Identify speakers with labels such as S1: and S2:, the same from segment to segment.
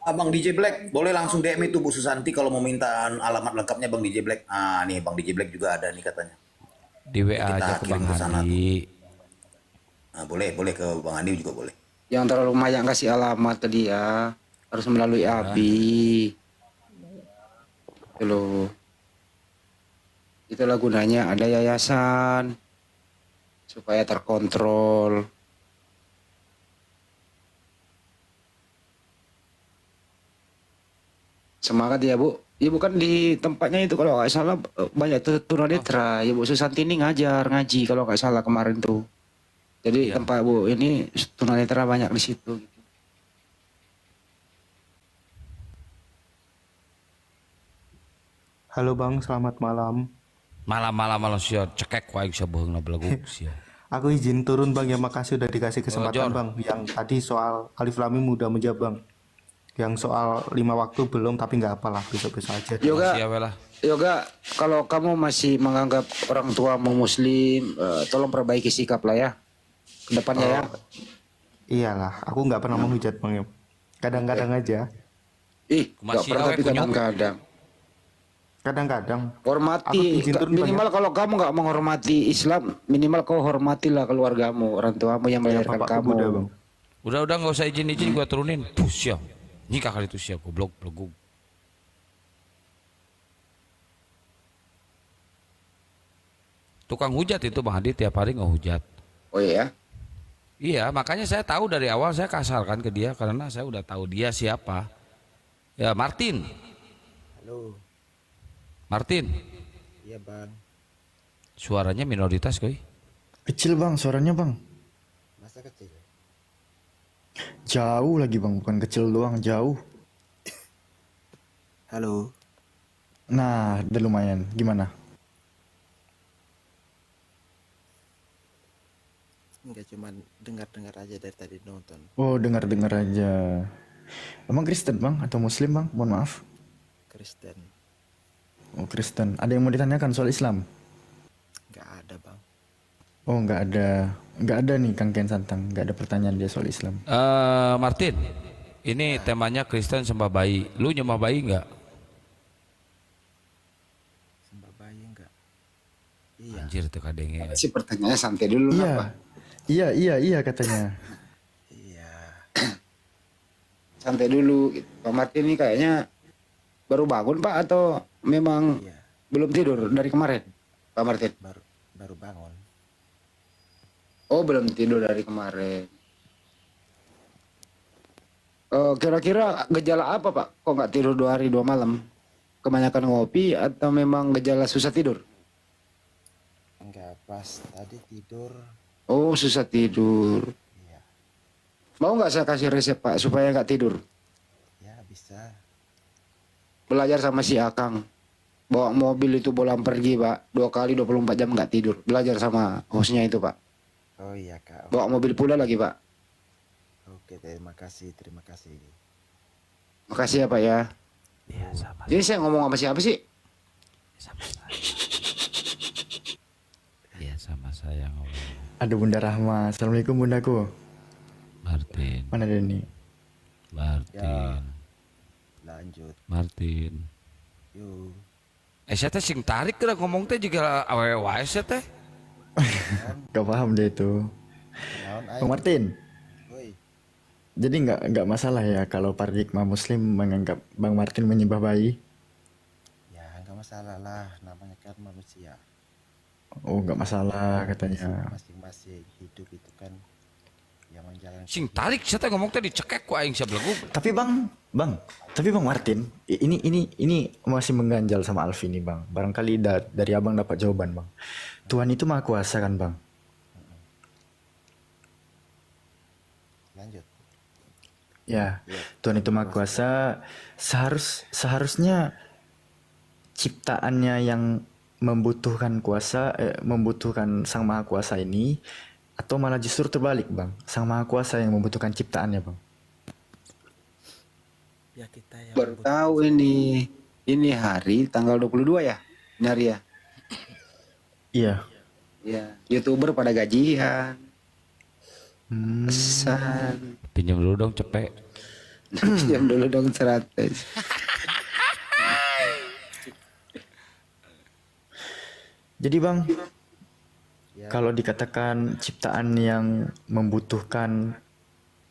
S1: Abang DJ Black, boleh langsung DM itu Bu Susanti kalau mau minta alamat lengkapnya Bang DJ Black. Ah, nih Bang DJ Black juga ada nih katanya.
S2: Di
S1: Nanti
S2: WA
S1: kita
S2: aja ke
S1: kirim
S2: Bang
S1: ke sana tuh.
S2: Handi.
S1: Nah, boleh, boleh ke Bang Andi juga boleh.
S3: Yang terlalu banyak kasih alamat tadi ya. Harus melalui ABI. Itu loh. Itulah gunanya ada yayasan supaya terkontrol. Semangat ya Bu. Ya bukan di tempatnya itu kalau nggak salah banyak tunanetra. Ya Bu Susanti ini ngajar ngaji kalau nggak salah kemarin tuh. Jadi
S2: Iya.
S3: tempat Bu ini tunanetra banyak di situ.
S4: Halo Bang, selamat malam.
S2: Malam-malam sia cekek wae bisa beheungna belaguk sia.
S4: Aku izin turun Bang ya, makasih udah dikasih kesempatan
S2: Jor.
S4: Bang. Yang tadi soal Alif Lam Mim udah menjawab Bang. Yang soal 5 waktu belum, tapi nggak apalah, besok-besok aja.
S3: Yoga,
S2: Sia we lah.
S3: Yoga, kalau kamu masih menganggap orang tuamu Muslim, tolong perbaiki sikap lah ya ke depannya ya.
S4: Iyalah, aku nggak pernah menghujat Bang ya. Kadang-kadang aja.
S3: Ih, nggak
S2: Masih
S3: pernah
S2: awe
S3: tapi
S2: kunyuk.
S3: kadang-kadang.
S4: Kadang-kadang. Aku
S3: Hormati,
S4: izin turun Bang ya.
S3: minimal kalau kamu nggak menghormati Islam, minimal kau hormatilah keluargamu, orang tuamu yang
S4: Ya,
S3: melahirkan
S4: bapakku
S3: kamu.
S4: Buddha Bang.
S2: Udah nggak usah izin gua turunin. Puh sia. Nikah kali itu sia goblok belaguk. Tukang hujat itu Bang Handi tiap hari ngehujat.
S3: Oh iya,
S2: Iya, makanya saya tahu dari awal saya kasarkan ke dia karena saya udah tahu dia siapa. Ya, Martin.
S5: Halo,
S2: Martin.
S5: iya bang,
S2: Suaranya minoritas koi.
S6: Kecil bang, suaranya bang.
S5: masa kecil?
S6: Jauh lagi bang, bukan kecil doang, jauh.
S5: Halo,
S6: Nah, udah lumayan. Gimana?
S5: enggak cuman dengar-dengar aja dari tadi nonton.
S6: Oh, dengar-dengar aja. Emang Kristen bang atau Muslim bang? Mohon maaf.
S5: Kristen,
S6: Oh, Kristen. Ada yang mau ditanyakan soal Islam?
S5: nggak ada bang.
S6: Oh, nggak ada nih Kang Ken Santang. Nggak ada pertanyaan dia soal Islam.
S2: Martin, ini temanya Kristen sembah bayi. Lu nyembah bayi nggak?
S5: Sembah bayi enggak? Iya,
S2: Anjir tuh kadenge.
S3: si pertanyaannya santai dulu apa?
S6: Iya katanya.
S5: iya,
S3: Santai dulu. Gitu. Pak Martin ini kayaknya baru bangun Pak atau memang
S5: iya,
S3: belum tidur dari kemarin, Pak Martin?
S5: baru bangun.
S3: Oh, belum tidur dari kemarin. Kira-kira gejala apa Pak? Kok nggak tidur 2 hari 2 malam? Kebanyakan ngopi atau memang gejala susah tidur?
S5: Enggak, pas tadi tidur.
S3: Oh, susah tidur.
S5: Iya,
S3: Mau nggak saya kasih resep Pak supaya nggak tidur?
S5: ya bisa.
S3: Belajar sama si Akang. Bawa mobil itu bolang pergi Pak. 2 kali 24 jam nggak tidur. Belajar sama hostnya itu Pak.
S5: Oh iya kak.
S3: Bawa mobil pula lagi Pak.
S5: Oke, terima kasih, terima kasih.
S3: Makasih ya Pak ya.
S2: Iya sama.
S3: Jadi saya ngomong sama siapa sih?
S2: Sama saya. Iya sama saya ngomong.
S6: Ada Bunda Rahma. Assalamualaikum bundaku.
S2: Martin,
S6: Mana dia nih?
S2: Martin,
S5: Lanjut,
S2: Martin.
S5: yuk.
S2: Saya teh sing tarik kira ngomong teh juga awewe wae saya teh.
S6: Gak paham dia itu.
S5: Naon
S6: Bang Martin.
S5: Woi,
S6: Jadi nggak masalah ya kalau paradigma Muslim menganggap Bang Martin menyembah bayi?
S5: ya nggak masalah lah, namanya kan manusia.
S6: Oh, nggak masalah katanya.
S5: Masing-masing hidup itu kan yang menjalankan.
S2: Sing tarik saya teh ngomong teh dicekek ku aing sabelegu.
S6: Tapi tapi Bang Martin, ini masih mengganjal sama Alfi nih Bang. Barangkali dari Abang dapat jawaban Bang. Tuhan itu maha kuasa kan Bang?
S5: Lanjut.
S6: Ya, Tuhan itu maha kuasa. Seharusnya ciptaannya yang membutuhkan sang maha kuasa ini, atau malah justru terbalik Bang, sang maha kuasa yang membutuhkan ciptaannya Bang.
S5: Ya kita yang
S3: Baru tahu ini hari tanggal 22 ya? Ini hari ya?
S6: Iya.
S3: Ya, YouTuber pada gajian.
S6: Hmm.
S3: Pesan.
S2: Pinjam dulu dong cepet.
S3: Diam dulu dong 100.
S6: Jadi bang,
S5: Ya.
S6: kalau dikatakan ciptaan yang membutuhkan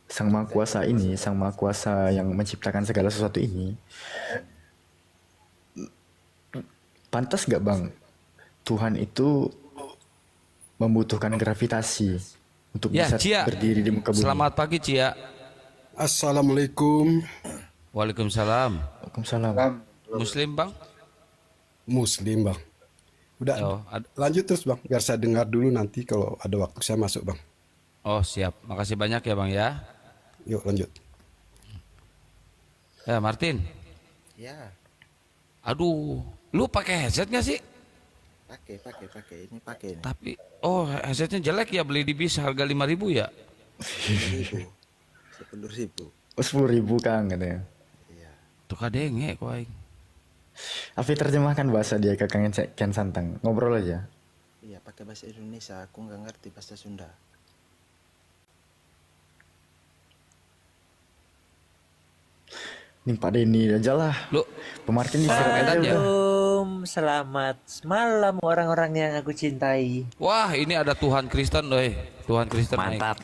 S6: Sang Maha Kuasa ini, Sang Maha Kuasa yang menciptakan segala sesuatu ini, pantas gak bang Tuhan itu membutuhkan gravitasi untuk
S2: Ya,
S6: bisa
S2: Cia.
S6: berdiri di muka bumi?
S2: Selamat pagi, Cia.
S7: Assalamualaikum.
S2: Waalaikumsalam.
S6: Waalaikumsalam.
S2: Muslim, Bang?
S7: Muslim bang. Udah
S2: Oh,
S7: lanjut terus bang. Biar saya dengar dulu nanti kalau ada waktu saya masuk bang.
S2: oh, siap. Makasih banyak ya, Bang ya.
S7: Yuk lanjut.
S2: Ya, Martin.
S5: Ya,
S2: Aduh, lu pakai headset gak sih?
S5: pakai. Ini pakai nih.
S2: Tapi, oh, headsetnya jelek ya, beli di bis harga 5.000 ya?
S5: 10.000.
S6: Oh, 10.000 kang katanya.
S2: Tuh kadenge kok aing.
S6: Afi terjemahkan bahasa dia ke Kang Ken Santang. Ngobrol aja.
S5: Iya, pakai bahasa Indonesia. Aku nggak ngerti bahasa Sunda.
S6: Nih Pak Denny aja lah.
S2: Lu
S6: Pemartin istirahat aja
S2: Medan ya?
S6: udah.
S8: Assalamualaikum, selamat malam orang-orang yang aku cintai.
S2: Wah, ini ada Tuhan Kristen, doi. Tuhan Kristen naik.
S8: Mantap,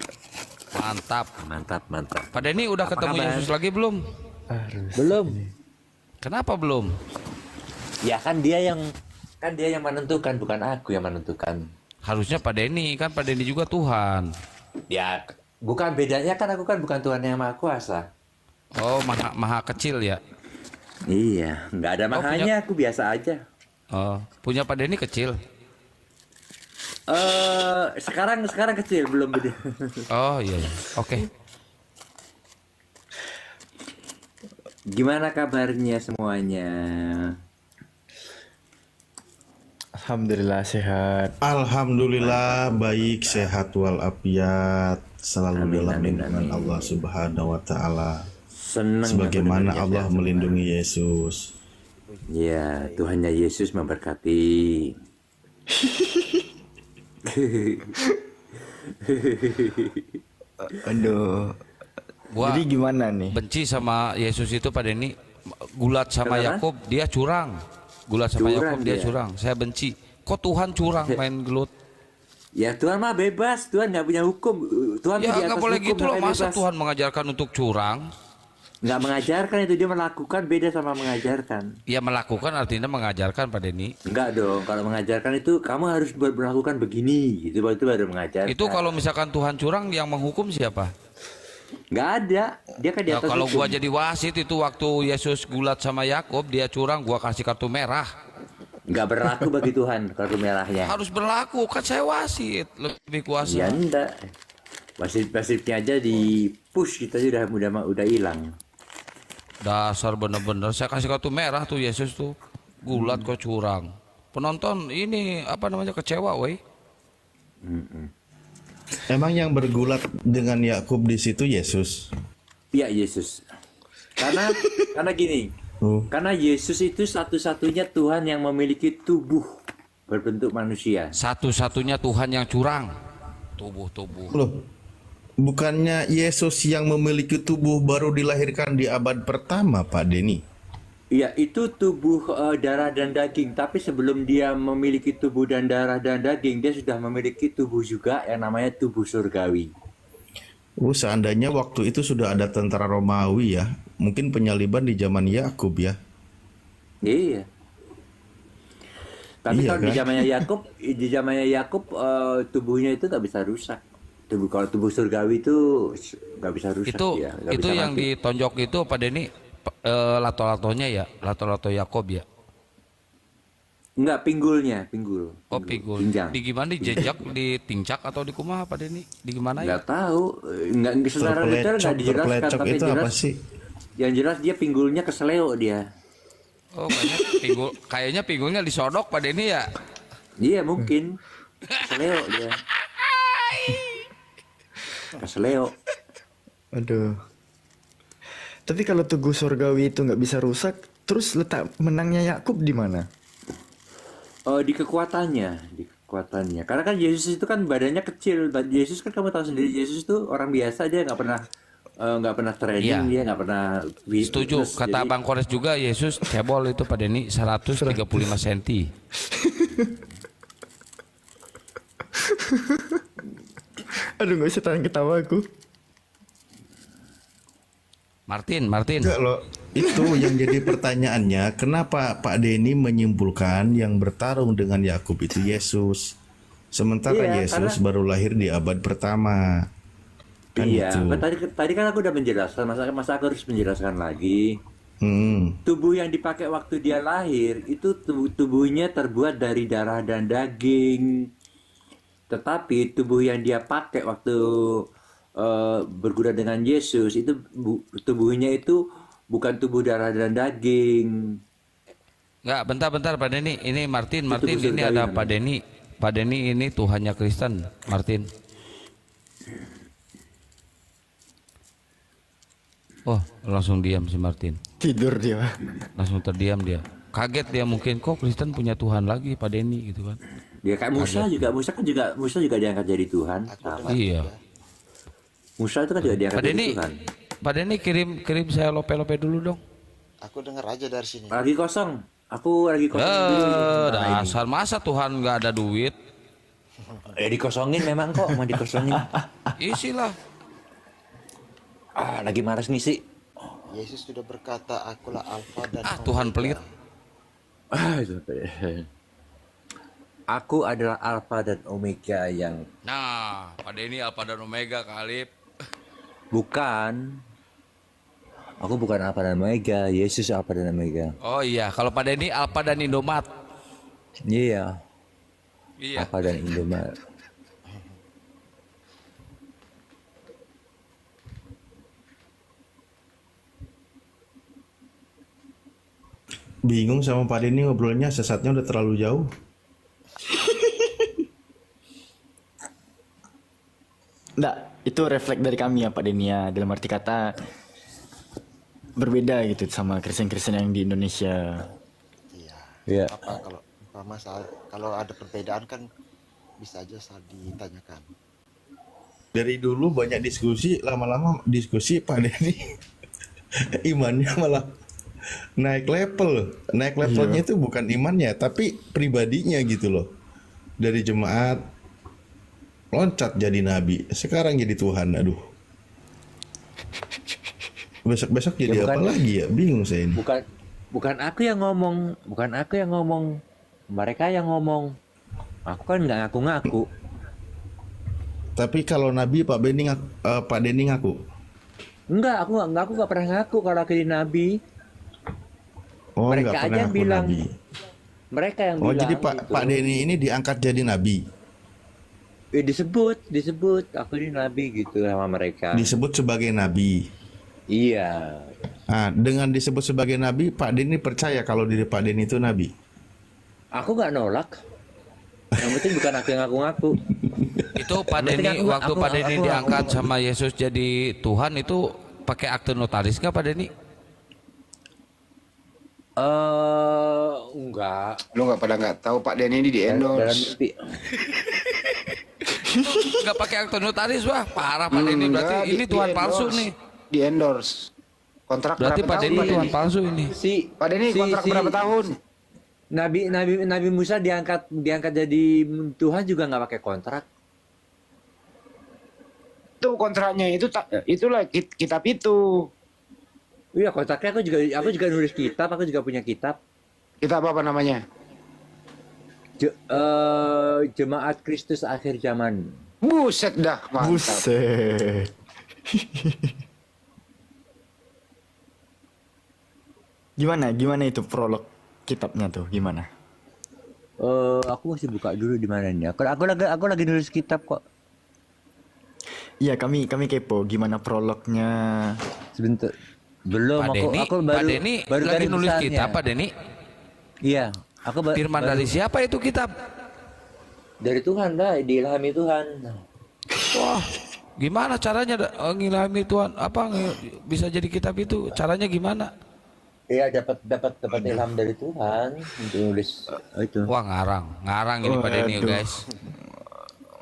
S2: Mantap.
S8: mantap, mantap.
S2: Pak Denny udah
S8: Apa
S2: ketemu
S8: kabar?
S2: Yesus lagi belum?
S6: Harus.
S8: Belum.
S2: Kenapa belum?
S8: Ya kan dia yang menentukan, bukan aku yang menentukan.
S2: Harusnya Pak Denny, kan Pak Denny juga Tuhan.
S8: Ya bukan, bedanya kan aku kan bukan Tuhan yang Maha Kuasa.
S2: Oh, maha kecil ya?
S8: Iya, nggak ada mahanya, aku biasa aja.
S2: Oh, punya Pak Denny kecil.
S8: Sekarang kecil, belum gede.
S2: Oh iya, iya. Oke.
S8: Gimana kabarnya semuanya?
S6: Alhamdulillah sehat.
S9: Alhamdulillah baik, sehat walafiat, selalu
S8: Amin,
S9: dalam
S8: amin,
S9: lindungan
S8: amin.
S9: Allah Subhanahu wa taala.
S8: Senang
S9: Sebagaimana
S8: aku
S9: Allah
S8: dengarnya.
S9: melindungi Yesus.
S8: Ya, Tuhannya Yesus memberkati.
S6: Aduh.
S2: Gua
S6: Jadi gimana nih?
S2: benci sama Yesus itu Pak Denny. Gulat sama
S8: Kenapa?
S2: Yakub, dia curang. Gulat sama
S8: Curang
S2: Yakub, dia
S8: dia.
S2: curang. Saya benci. Kok Tuhan curang main gelut?
S8: Ya Tuhan mah bebas, Tuhan nggak punya hukum. Tuhan
S2: Ya
S8: tuh di
S2: nggak
S8: atas
S2: boleh
S8: hukum,
S2: gitu loh.
S8: makanya
S2: Masa
S8: bebas.
S2: Tuhan mengajarkan untuk curang?
S8: Nggak mengajarkan, itu dia melakukan, beda sama mengajarkan.
S2: Ya melakukan artinya mengajarkan Pak Denny.
S8: Enggak dong, kalau mengajarkan itu kamu harus melakukan begini, gitu itu baru mengajarkan.
S2: Itu kalau misalkan Tuhan curang yang menghukum siapa?
S8: nggak ada, dia kan di
S2: Nah,
S8: atas
S2: kalau
S8: hukum.
S2: gua jadi wasit itu waktu Yesus gulat sama Yakub, dia curang, gua kasih kartu merah.
S8: Nggak berlaku bagi Tuhan kartu merahnya.
S2: Harus berlaku, kan saya wasit, lebih kuasa.
S8: Ya enggak, wasit-wasitnya aja di push kita aja udah hilang.
S2: Dasar bener-bener, saya kasih kartu merah tuh Yesus tuh. Gulat kok curang. Penonton ini apa namanya kecewa, woi.
S9: Emang yang bergulat dengan Yakub di situ Yesus.
S8: Iya Yesus. Karena gini, karena Yesus itu satu-satunya Tuhan yang memiliki tubuh berbentuk manusia.
S2: Satu-satunya Tuhan yang curang. Tubuh-tubuh.
S9: Loh, bukannya Yesus yang memiliki tubuh baru dilahirkan di abad pertama, Pak Denny?
S8: Iya, itu tubuh darah dan daging. Tapi sebelum dia memiliki tubuh dan darah dan daging, dia sudah memiliki tubuh juga yang namanya tubuh surgawi.
S9: Seandainya waktu itu sudah ada tentara Romawi ya, mungkin penyaliban di zaman Yakub ya.
S8: Iya. Tapi
S9: Iya,
S8: kalau di
S9: kan?
S8: zamannya Yakub tubuhnya itu nggak bisa rusak. Kalau tubuh surgawi itu nggak bisa rusak
S2: Itu
S8: ya. Nggak
S2: itu
S8: bisa
S2: yang
S8: mati.
S2: ditonjok itu Pak Denny lato-latonya ya, lato-lato Yakub ya.
S8: Enggak, pinggul.
S2: Oh, pinggul.
S8: Pinjang.
S2: Di gimana dijejak, ditincak atau di kumaha Pak Denny? Di gimana ya?
S8: Nggak tahu, nggak secara detail nggak dijelaskan,
S9: Terpelecok
S8: tapi
S9: itu
S8: jelas,
S9: apa sih?
S8: yang jelas dia pinggulnya keseleo dia.
S2: Oh, kayaknya pinggulnya disodok Pak Denny ya.
S8: Iya mungkin, keseleo dia. Keseleo.
S6: Aduh. Tapi kalau tubuh surgawi itu nggak bisa rusak, terus letak menangnya Yakub di mana?
S8: Di kekuatannya. Karena kan Yesus itu kan badannya kecil. Yesus kan kamu tahu sendiri, Yesus itu orang biasa, dia nggak pernah nggak pernah training,
S2: Iya.
S8: dia nggak pernah
S2: Setuju,
S8: fitness,
S2: kata
S8: jadi-
S2: Bang Kores juga Yesus cebol itu Pak Denny 135 cm.
S6: Aduh, gak usah tahan ketawa aku.
S2: Martin.
S9: Enggak loh. Itu yang jadi pertanyaannya, kenapa Pak Denny menyimpulkan yang bertarung dengan Yakub itu Yesus, sementara
S8: Iya,
S9: Yesus baru lahir di abad pertama. Kan
S8: Iya,
S9: gitu.
S8: tadi kan aku udah menjelaskan, masa aku harus menjelaskan lagi. Tubuh yang dipakai waktu dia lahir itu tubuhnya terbuat dari darah dan daging. Tetapi tubuh yang dia pakai waktu berguna dengan Yesus itu tubuhnya itu bukan tubuh darah dan daging.
S2: Enggak, bentar Pak Denny. Ini Martin
S8: Itu
S2: ini
S8: surgawi
S2: ada
S8: namanya.
S2: Pak Denny. Pak Denny ini Tuhannya Kristen, Martin. Oh, langsung diam si Martin.
S6: Tidur dia.
S2: Langsung terdiam dia. Kaget dia mungkin kok Kristen punya Tuhan lagi Pak Denny gitu kan.
S8: Dia kayak Musa juga, Musa juga diangkat jadi Tuhan. Sama.
S2: Iya.
S8: Musa itu kan juga diangkat
S2: Pak
S8: jadi
S2: Denny,
S8: Tuhan.
S2: Pak Denny kirim saya lope-lope dulu dong.
S5: Aku dengar aja dari sini.
S8: Lagi kosong. Aku lagi kosong dulu. Nah, ini.
S2: Dasar masa Tuhan nggak ada duit?
S8: Dikosongin memang kok, mau dikosongin.
S2: Isilah.
S8: Lagi maras ngisi.
S5: Yesus sudah berkata, akulah Alfa dan
S2: Tuhan pelit.
S8: Aku adalah Alfa dan Omega yang
S2: Nah, Pak Denny Alpha dan Omega Kalip.
S8: bukan. Aku bukan Alfa dan Omega, Yesus Alfa dan Omega.
S2: Oh iya, kalau Pak Denny Alpha dan Indomat.
S8: Iya,
S2: Iya.
S8: Alfa dan Indomaret.
S9: Bingung sama Pak Denny ngobrolnya, sesatnya udah terlalu jauh.
S6: Enggak, itu refleks dari kami ya Pak Denny ya. Dalam arti kata berbeda gitu sama Kristen-Kristen yang di Indonesia.
S8: Iya.
S5: apa kalau masalah kalau ada perbedaan kan bisa aja saat ditanyakan.
S9: Dari dulu banyak diskusi, lama-lama diskusi Pak Denny imannya malah naik level. Naik levelnya itu bukan imannya, tapi pribadinya gitu loh. Dari jemaat loncat jadi nabi, sekarang jadi Tuhan. Aduh. Besok-besok jadi
S8: Ya,
S9: apa lagi ya? Bingung saya ini.
S8: Bukan aku yang ngomong, mereka yang ngomong. Aku kan nggak ngaku-ngaku.
S9: Tapi kalau nabi Pak Denny ngaku.
S8: Enggak, aku nggak pernah ngaku kalau aku jadi nabi.
S9: Oh,
S8: Mereka
S9: nggak
S8: aja
S9: pernah
S8: yang
S9: ngaku
S8: bilang.
S9: nabi.
S8: Mereka yang
S9: Oh,
S8: bilang.
S9: jadi
S8: gitu.
S9: Pak Denny ini diangkat jadi nabi.
S8: Disebut aku ini nabi gitu sama mereka.
S9: Disebut sebagai nabi.
S8: Iya.
S9: Nah, dengan disebut sebagai nabi, Pak Denny percaya kalau diri Pak Denny itu nabi.
S8: Aku nggak nolak. Yang penting bukan aku yang ngaku-ngaku.
S2: Itu Pak
S8: Yang penting
S2: Denny waktu Pak Denny diangkat sama Yesus jadi Tuhan itu pakai akte notaris nggak Pak Denny?
S8: Enggak.
S3: Lu nggak tahu Pak Denny ini di
S8: Dalam
S3: endorse.
S8: mimpi.
S2: Nggak pakai akte notaris, wah parah Pak Denny berarti
S3: Enggak,
S2: ini Tuhan palsu nih.
S3: Di endorse. Kontrak
S2: Berarti
S3: berapa
S2: Pak
S3: tahun
S2: Denny
S3: Pak
S2: Tuhan
S3: Denny?
S2: palsu ini.
S3: Pak Denny kontrak berapa tahun?
S8: Nabi Musa diangkat jadi Tuhan juga nggak pakai kontrak.
S3: Itu kontraknya itulah kitab itu.
S8: Iya, kontraknya aku juga nulis kitab, aku juga punya kitab.
S3: Kitab apa namanya?
S8: Jemaat Kristus akhir zaman.
S3: Buset dah, mantap.
S6: Buset. Gimana itu prolog kitabnya tuh gimana?
S8: Aku masih buka dulu di mana nih. Aku lagi nulis kitab kok.
S6: Iya, kami kepo gimana prolognya.
S8: Sebentar. Belum
S2: Pak Denny,
S8: aku
S2: Pak Denny
S8: baru
S2: lagi
S8: garis
S2: nulis
S8: besarnya.
S2: kitab Pak Denny.
S8: Iya, aku
S2: Firman dari siapa itu kitab?
S8: dari Tuhan dah, diilhami Tuhan.
S2: Wah, gimana caranya ngilhami Tuhan? Bisa jadi kitab itu? Caranya gimana?
S8: Iya, dapat ilham dari Tuhan untuk nulis itu.
S2: Wah ngarang ini Pak Denny
S6: Waduh.
S2: guys.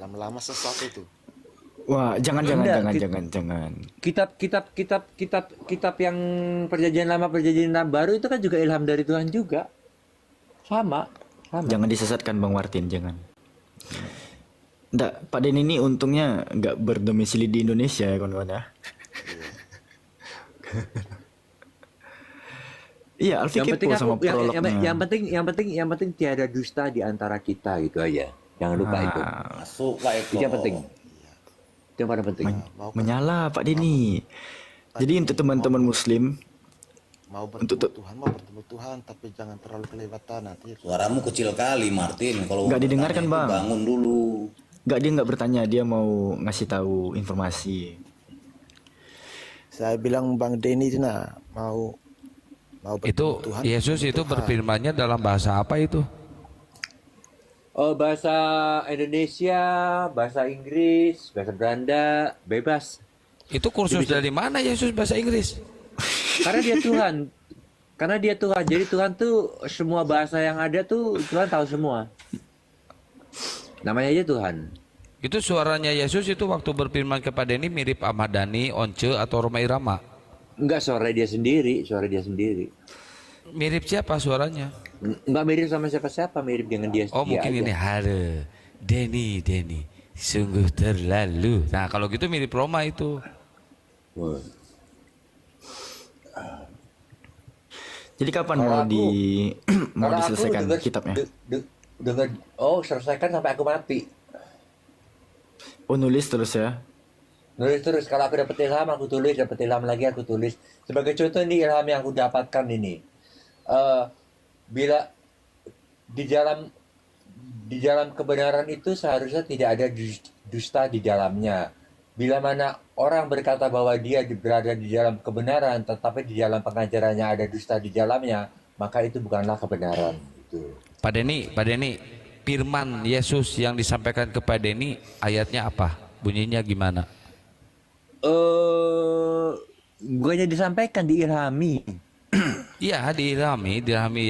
S5: Lama-lama sesat itu.
S6: Wah, jangan
S8: Enggak,
S6: jangan.
S8: kitab yang perjanjian lama baru itu kan juga ilham dari Tuhan juga. Sama.
S6: Jangan disesatkan Bang Martin, jangan. Nggak, Pak Den ini untungnya nggak berdomisili di Indonesia ya kawan-kawan ya. Iya, Alfi
S8: Yang penting
S6: kepo sama prolognya.
S8: yang penting tiada dusta di antara kita gitu aja. Jangan lupa itu.
S1: Masuk Pak Eko.
S8: Itu yang penting. Itu yang paling penting.
S6: Menyala Pak Denny. Jadi untuk teman-teman Muslim,
S5: Mau
S6: Untuk-
S5: bertemu Tuhan, mau bertemu Tuhan, tapi jangan terlalu kelewatan nanti.
S1: Suaramu kecil kali Martin. Kalau
S6: Nggak didengarkan,
S1: bertanya itu
S6: Bang.
S1: bangun dulu.
S6: dia nggak bertanya, dia mau ngasih tahu informasi.
S5: Saya bilang Bang Denny itu mau bertemu
S2: Itu
S5: Tuhan.
S2: Yesus itu berfirmannya dalam bahasa apa itu?
S8: Oh, bahasa Indonesia, bahasa Inggris, bahasa Belanda, bebas.
S2: Itu kursus dari mana Yesus bahasa Inggris?
S8: Karena dia Tuhan. Karena dia Tuhan. Jadi Tuhan tuh semua bahasa yang ada tuh Tuhan tahu semua. Namanya aja Tuhan.
S2: Itu suaranya Yesus itu waktu berfirman kepada ini mirip Ahmad Dhani, Once atau Rhoma Irama?
S8: Enggak, suara dia sendiri.
S2: Mirip siapa suaranya?
S8: Enggak mirip sama siapa-siapa, mirip dengan dia.
S2: Oh
S8: dia
S2: mungkin
S8: aja.
S2: ini halo Denny sungguh terlalu. Nah kalau gitu mirip Roma itu.
S8: Wah.
S6: Jadi kapan
S8: Kalau
S6: mau
S8: aku-
S6: mau
S8: Kalau aku
S6: diselesaikan
S8: denger-
S6: kitabnya?
S8: denger, oh selesaikan sampai aku mati.
S6: Oh, nulis terus ya?
S8: Nulis terus. Kalau aku dapat ilham aku tulis, dapat ilham lagi aku tulis. Sebagai contoh ini ilham yang aku dapatkan ini. Bila di dalam kebenaran itu seharusnya tidak ada dusta di dalamnya. Bila mana orang berkata bahwa dia berada di dalam kebenaran, tetapi di dalam pengajarannya ada dusta di dalamnya, maka itu bukanlah kebenaran. Gitu.
S2: Pak Denny, firman Yesus yang disampaikan kepada Denny ayatnya apa? Bunyinya gimana?
S8: Bukannya disampaikan, diilhami.
S2: Iya, dirami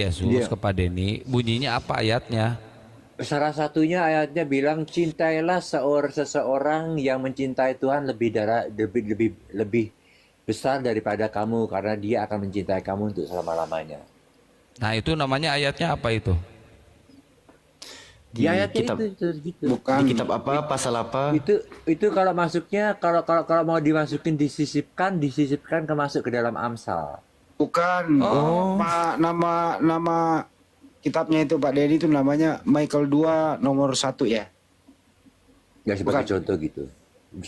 S2: Yesus
S8: Iya.
S2: kepada Denny. Bunyinya apa ayatnya?
S8: Salah satunya ayatnya bilang cintailah seseorang yang mencintai Tuhan lebih besar daripada kamu karena dia akan mencintai kamu untuk selama-lamanya.
S2: Nah itu namanya ayatnya apa itu?
S6: Di
S8: ayatnya
S6: kitab
S8: itu gitu.
S3: Bukan.
S6: di kitab apa, pasal apa?
S8: Itu kalau masuknya kalau mau dimasukin disisipkan masuk ke dalam Amsal.
S3: Bukan. Pak, nama kitabnya itu Pak Denny itu namanya Michael 2 nomor 1 ya.
S8: Ya sebagai
S3: Bukan.
S8: contoh gitu.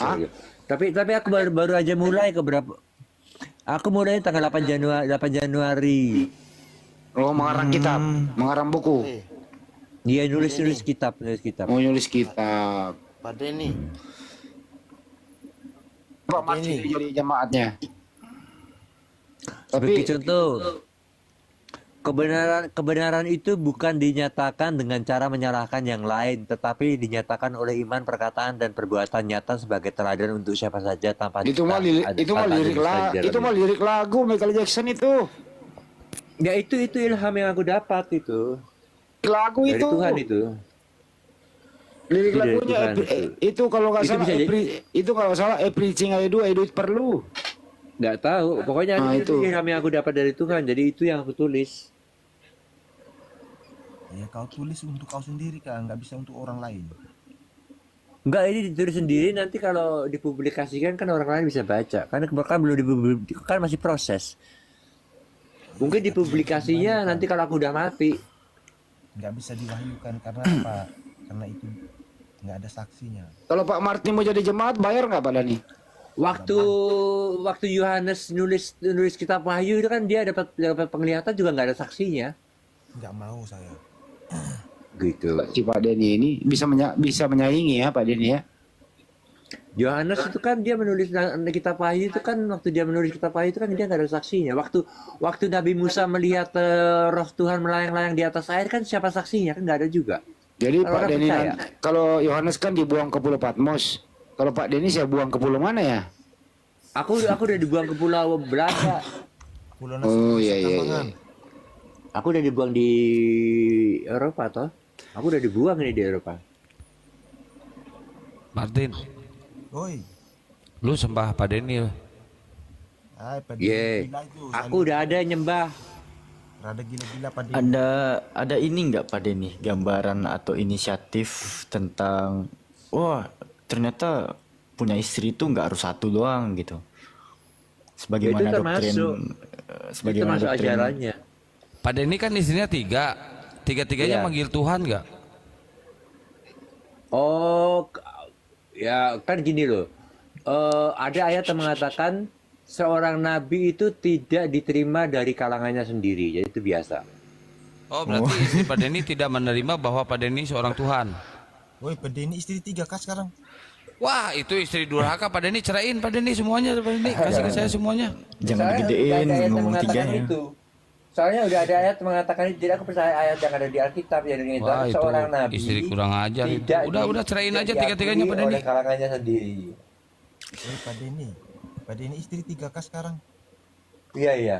S3: Hah?
S8: Misalnya. Tapi aku baru aja mulai ke berapa? Aku mulai tanggal 8 Januari.
S3: Oh, mengarang kitab, mengarang buku.
S8: Dia nulis kitab.
S3: Mau nulis kitab.
S5: Pak Denny,
S3: Pak Martin jadi jamaatnya.
S8: Sebagai
S3: Tapi
S8: contoh, kebenaran itu bukan dinyatakan dengan cara menyalahkan yang lain, tetapi dinyatakan oleh iman, perkataan dan perbuatan nyata sebagai teladan untuk siapa saja tanpa
S3: itu mah lirik lagu Michael Jackson itu.
S8: Ya itu ilham yang aku dapat itu
S3: Lagu
S8: dari
S3: itu.
S8: Tuhan itu.
S3: Lirik
S8: Itu dari
S3: lagunya
S8: Tuhan, itu.
S3: itu kalau nggak
S8: Itu
S3: salah
S8: bisa jadi-
S3: itu kalau salah preaching I do it perlu.
S8: Nggak tahu, pokoknya
S3: Nah,
S8: itu
S3: itu.
S8: ilham yang aku dapat dari Tuhan, jadi itu yang aku tulis.
S10: Ya kau tulis untuk kau sendiri kan, nggak bisa untuk orang lain.
S8: Enggak, ini ditulis sendiri, nanti kalau dipublikasikan kan orang lain bisa baca. Karena kan belum dipublikasikan, kan masih proses. Mungkin dipublikasinya nanti kalau aku udah mati.
S10: Nggak bisa diwahyukan karena apa? Karena itu nggak ada saksinya.
S3: Kalau Pak Martin mau jadi jemaat bayar nggak Pak Dani?
S8: Waktu Yohanes nulis kitab Wahyu itu kan dia dapat penglihatan juga nggak ada saksinya.
S10: Nggak mau saya.
S8: Gitu.
S3: Si Pak Denny ini bisa menyaingi ya Pak Denny ya.
S8: Yohanes itu kan dia menulis kitab Wahyu itu kan waktu dia menulis kitab Wahyu itu kan dia nggak ada saksinya. Waktu Nabi Musa melihat roh Tuhan melayang-layang di atas air kan siapa saksinya kan nggak ada juga.
S3: Jadi
S8: Kalau
S3: Pak
S8: orang
S3: Denny
S8: percaya.
S3: kalau Yohanes kan dibuang ke Pulau Patmos. Kalau Pak Denny saya buang ke pulau mana ya?
S8: Aku udah dibuang ke Pulau Belanda.
S10: Pulau
S3: Oh iya iya.
S10: Tambangan.
S8: Aku udah dibuang di Eropa toh. Aku udah dibuang ini di Eropa.
S2: Martin,
S10: Woi,
S2: Lu sembah Pak Denny.
S10: pada
S8: Ye,
S10: gila itu.
S8: aku udah ada nyembah.
S10: Rada gila-gila pada.
S6: Ada ini nggak Pak Denny gambaran atau inisiatif tentang wah ternyata punya istri itu nggak harus satu doang gitu. Sebagaimana
S8: Itu
S6: doktrin
S8: termasuk.
S6: sebagaimana
S8: Itu masuk
S6: doktrin
S8: ajarannya.
S2: Pak Denny kan istrinya 3. Tiga-tiganya
S8: Iya.
S2: manggil Tuhan nggak?
S8: Oh, ya kan gini loh. Ada ayat yang mengatakan seorang nabi itu tidak diterima dari kalangannya sendiri. Jadi itu biasa.
S2: Oh, berarti istri Pak Denny tidak menerima bahwa Pak Denny seorang Tuhan.
S10: Woi, pada ini istri 3 kah sekarang?
S2: Wah, itu istri durhaka Pak Denny, ceraiin Pak Denny semuanya, Pak Denny kasih ke saya semuanya.
S6: jangan
S8: Soalnya udah
S6: digedein
S8: ada ayat yang
S6: ngomong
S8: mengatakan
S6: tiganya.
S8: itu. Soalnya udah ada ayat mengatakan itu. Jadi aku percaya ayat yang ada di Alkitab yang itu.
S2: Wah, itu
S8: Seorang nabi
S2: istri kurang ajar itu.
S8: tidak
S2: Udah ceraiin
S8: tidak
S2: aja tiga-tiganya Pak
S8: diakui
S2: Denny.
S8: oleh kalangannya sendiri.
S10: Woi, pada ini istri 3 kah sekarang?
S8: Iya iya.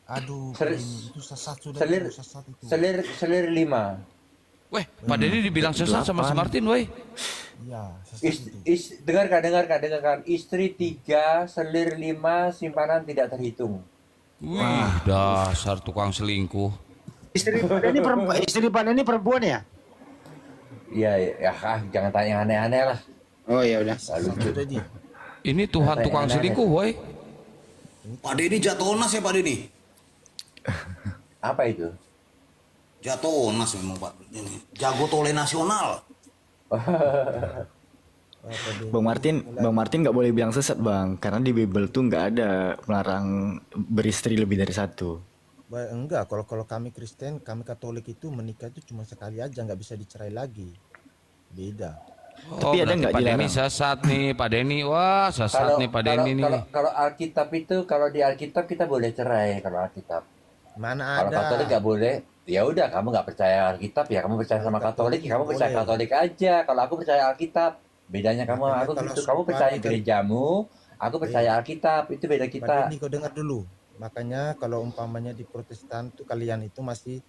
S10: Aduh,
S8: Ser-
S10: itu sesat sudah
S8: Selir
S10: itu, sesat itu.
S8: selir 5.
S2: Weh, Pak Denny dibilang sesat sama si Martin, weh.
S10: Iya, sesat itu.
S8: Dengarkan. Istri 3, selir 5, simpanan tidak terhitung.
S2: Wih, dasar tukang selingkuh.
S3: Istri Pak Denny perempuan ya?
S8: Iya, ya jangan tanya yang aneh-aneh lah.
S3: Oh ya udah.
S8: Lucu.
S10: Sudah Ji.
S2: Ini Tuhan tukang selingkuh, woi.
S1: Pak Denny jatonas ya Pak Denny.
S8: Apa itu?
S1: Jatonas memang Pak Denny. Jago tole nasional.
S6: Bang Martin nggak boleh bilang sesat bang, karena di Bible tuh nggak ada melarang beristri lebih dari satu.
S10: Enggak, kalau kami Kristen, kami Katolik itu menikah itu cuma sekali aja, nggak bisa dicerai lagi. Beda.
S2: Oh,
S6: Tapi ada
S2: berarti
S6: nggak
S2: Pak Denny
S6: dilarang?
S2: sesat nih, Pak Denny. Wah, sesat nih Pak Denny nih.
S8: Kalau Alkitab itu, kalau di Alkitab kita boleh cerai kalau Alkitab.
S10: Mana
S8: Kalau
S10: ada?
S8: Katolik nggak boleh. Ya udah, kamu nggak percaya Alkitab ya, kamu percaya sama Katolik, ya kamu percaya
S10: Boleh.
S8: Katolik aja. Kalau aku percaya Alkitab, bedanya kamu,
S10: Makanya
S8: aku
S10: kalau
S8: gitu. Kamu
S10: sumpah
S8: percaya
S10: kan-
S8: gerejamu, aku percaya Alkitab. Itu beda
S10: Pak
S8: kita.
S10: Denny, kau dengar dulu. Makanya kalau umpamanya di Protestan tuh kalian itu masih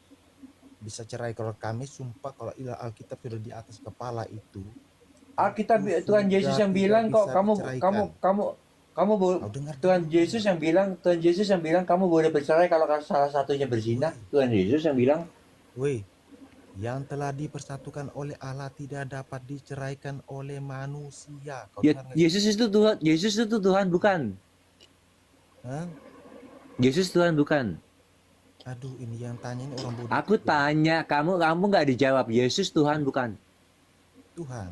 S10: bisa cerai. Kalau kami sumpah kalau Alkitab sudah di atas kepala itu.
S8: Alkitab
S10: Itu
S8: Tuhan Yesus
S10: sudah
S8: yang
S10: tidak
S8: bilang kok
S10: bisa
S8: kamu
S10: diceraikan. Kau dengar
S8: Tuhan
S10: dulu.
S8: Yesus yang bilang kamu boleh bercerai kalau salah satunya berzina. Tuhan Yesus yang bilang.
S10: Woi, yang telah dipersatukan oleh Allah tidak dapat diceraikan oleh manusia. Kau
S8: Ya,
S10: dengar nggak?
S8: Yesus itu Tuhan bukan.
S10: Hah?
S8: Yesus Tuhan bukan.
S10: Aduh, ini yang tanya ini orang bodoh.
S8: Aku
S10: juga.
S8: tanya kamu nggak dijawab. Yesus Tuhan bukan.
S10: Tuhan.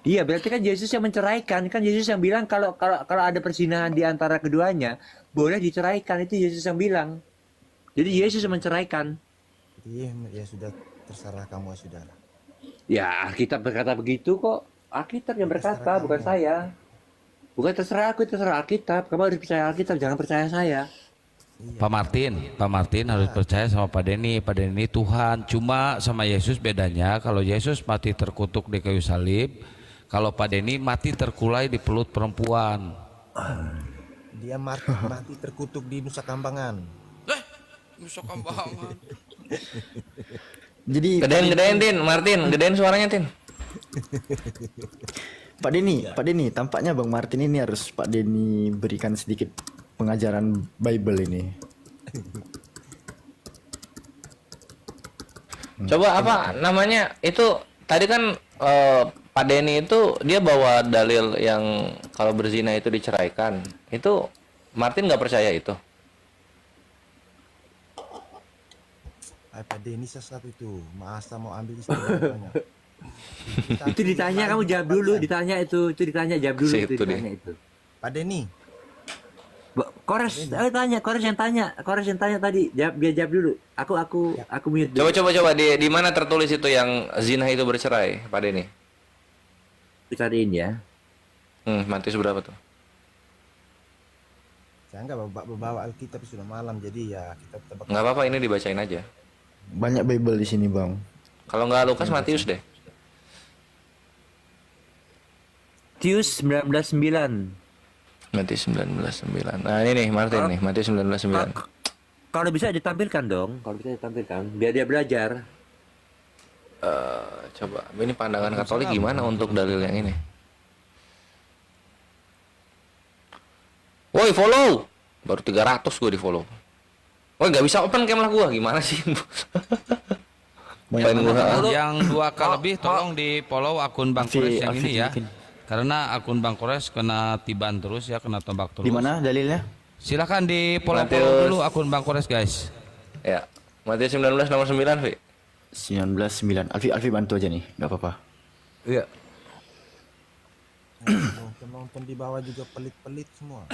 S8: Iya, berarti kan Yesus yang menceraikan. Kan Yesus yang bilang kalau ada perzinahan di antara keduanya boleh diceraikan. Itu Yesus yang bilang. Jadi Yesus yang menceraikan.
S10: Iya, ya sudah terserah kamu sudah.
S8: Ya, Alkitab berkata begitu kok. Alkitab yang berkata,
S10: Terserah
S8: bukan
S10: kamu.
S8: saya. Bukan terserah aku, terserah Alkitab. Kamu harus percaya Alkitab, jangan percaya saya.
S2: Pak Martin harus percaya sama Pak Denny. Pak Denny Tuhan. Cuma sama Yesus bedanya, kalau Yesus mati terkutuk di kayu salib, kalau Pak Denny mati terkulai di pelut perempuan.
S10: Dia mati terkutuk di Nusa Kambangan.
S6: Jadi
S11: Gedein Tin, Martin, gedein suaranya Tin.
S6: Pak Denny, tampaknya Bang Martin ini harus Pak Denny berikan sedikit pengajaran Bible ini.
S11: Coba apa namanya itu tadi kan Pak Denny itu dia bawa dalil yang kalau berzina itu diceraikan. Itu Martin nggak percaya itu.
S10: Pak Denny sesat itu. Masa mau ambil istri banyak.
S8: Itu ditanya, kamu jawab dulu. Ditanya itu ditanya, jawab dulu.
S11: Situ
S8: Itu ditanya itu.
S10: Pak Denny.
S8: Kores yang tanya tadi. Dia jawab dulu. Aku mute dulu.
S11: Coba di mana tertulis itu yang zina itu bercerai, Pak Denny?
S8: Cariin ya.
S11: Matius berapa tuh?
S10: Saya nggak bawa Alkitab sudah malam, jadi ya kita tebak.
S11: Nggak apa-apa, ini dibacain aja.
S6: Banyak Bible di sini, Bang.
S11: Kalau nggak Lukas, Matius deh.
S8: Matius 19:9.
S11: Matius 19:9. Nah ini nih Martin nih, Matius 19:9.
S8: Kalau bisa ditampilkan dong. Kalau bisa ditampilkan, biar dia belajar.
S11: Coba, ini pandangan Katolik gimana untuk dalil yang ini? Woi follow. Baru 300 gue di follow. Woi nggak bisa open cam lah gue. Gimana sih? Pengen gua-
S2: Yang 2K lebih tolong di follow akun Bang Kores yang ini ya. Karena akun Bang Kores kena tiban terus ya, kena tombak terus.
S6: Di mana dalilnya?
S2: Silakan di follow
S11: Matius.
S2: dulu akun Bang Kores guys.
S11: Ya. Matius 19 nomor 9, Vi.
S6: 19.9. Alfi bantu aja nih, nggak apa-apa.
S11: Iya.
S10: Penonton di bawah juga pelit-pelit semua.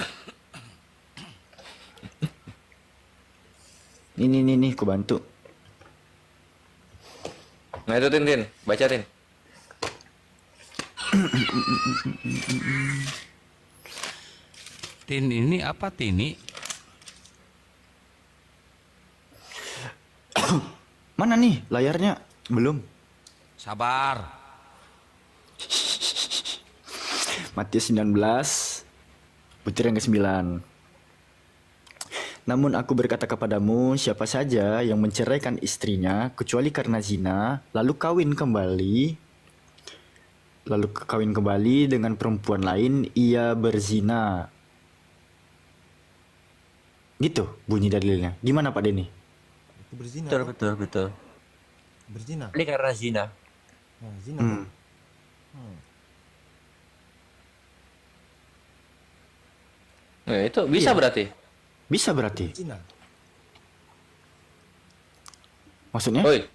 S6: Nih, ku bantu.
S11: Nah itu Tin, baca Tin.
S2: Tin ini apa Tini?
S6: Mana nih layarnya? Belum.
S2: Sabar.
S6: Matius 19 butir yang ke-9. Namun aku berkata kepadamu, siapa saja yang menceraikan istrinya kecuali karena zina, lalu kawin kembali dengan perempuan lain, ia berzina. Gitu bunyi dalilnya. Gimana Pak Denny?
S10: Itu berzina.
S8: Betul.
S10: Berzina.
S8: Ini karena zina.
S10: Nah, zina.
S6: Hmm.
S11: Nah, itu bisa
S6: Iya.
S11: berarti.
S6: Bisa berarti.
S10: Zina.
S6: Maksudnya?
S11: Woi,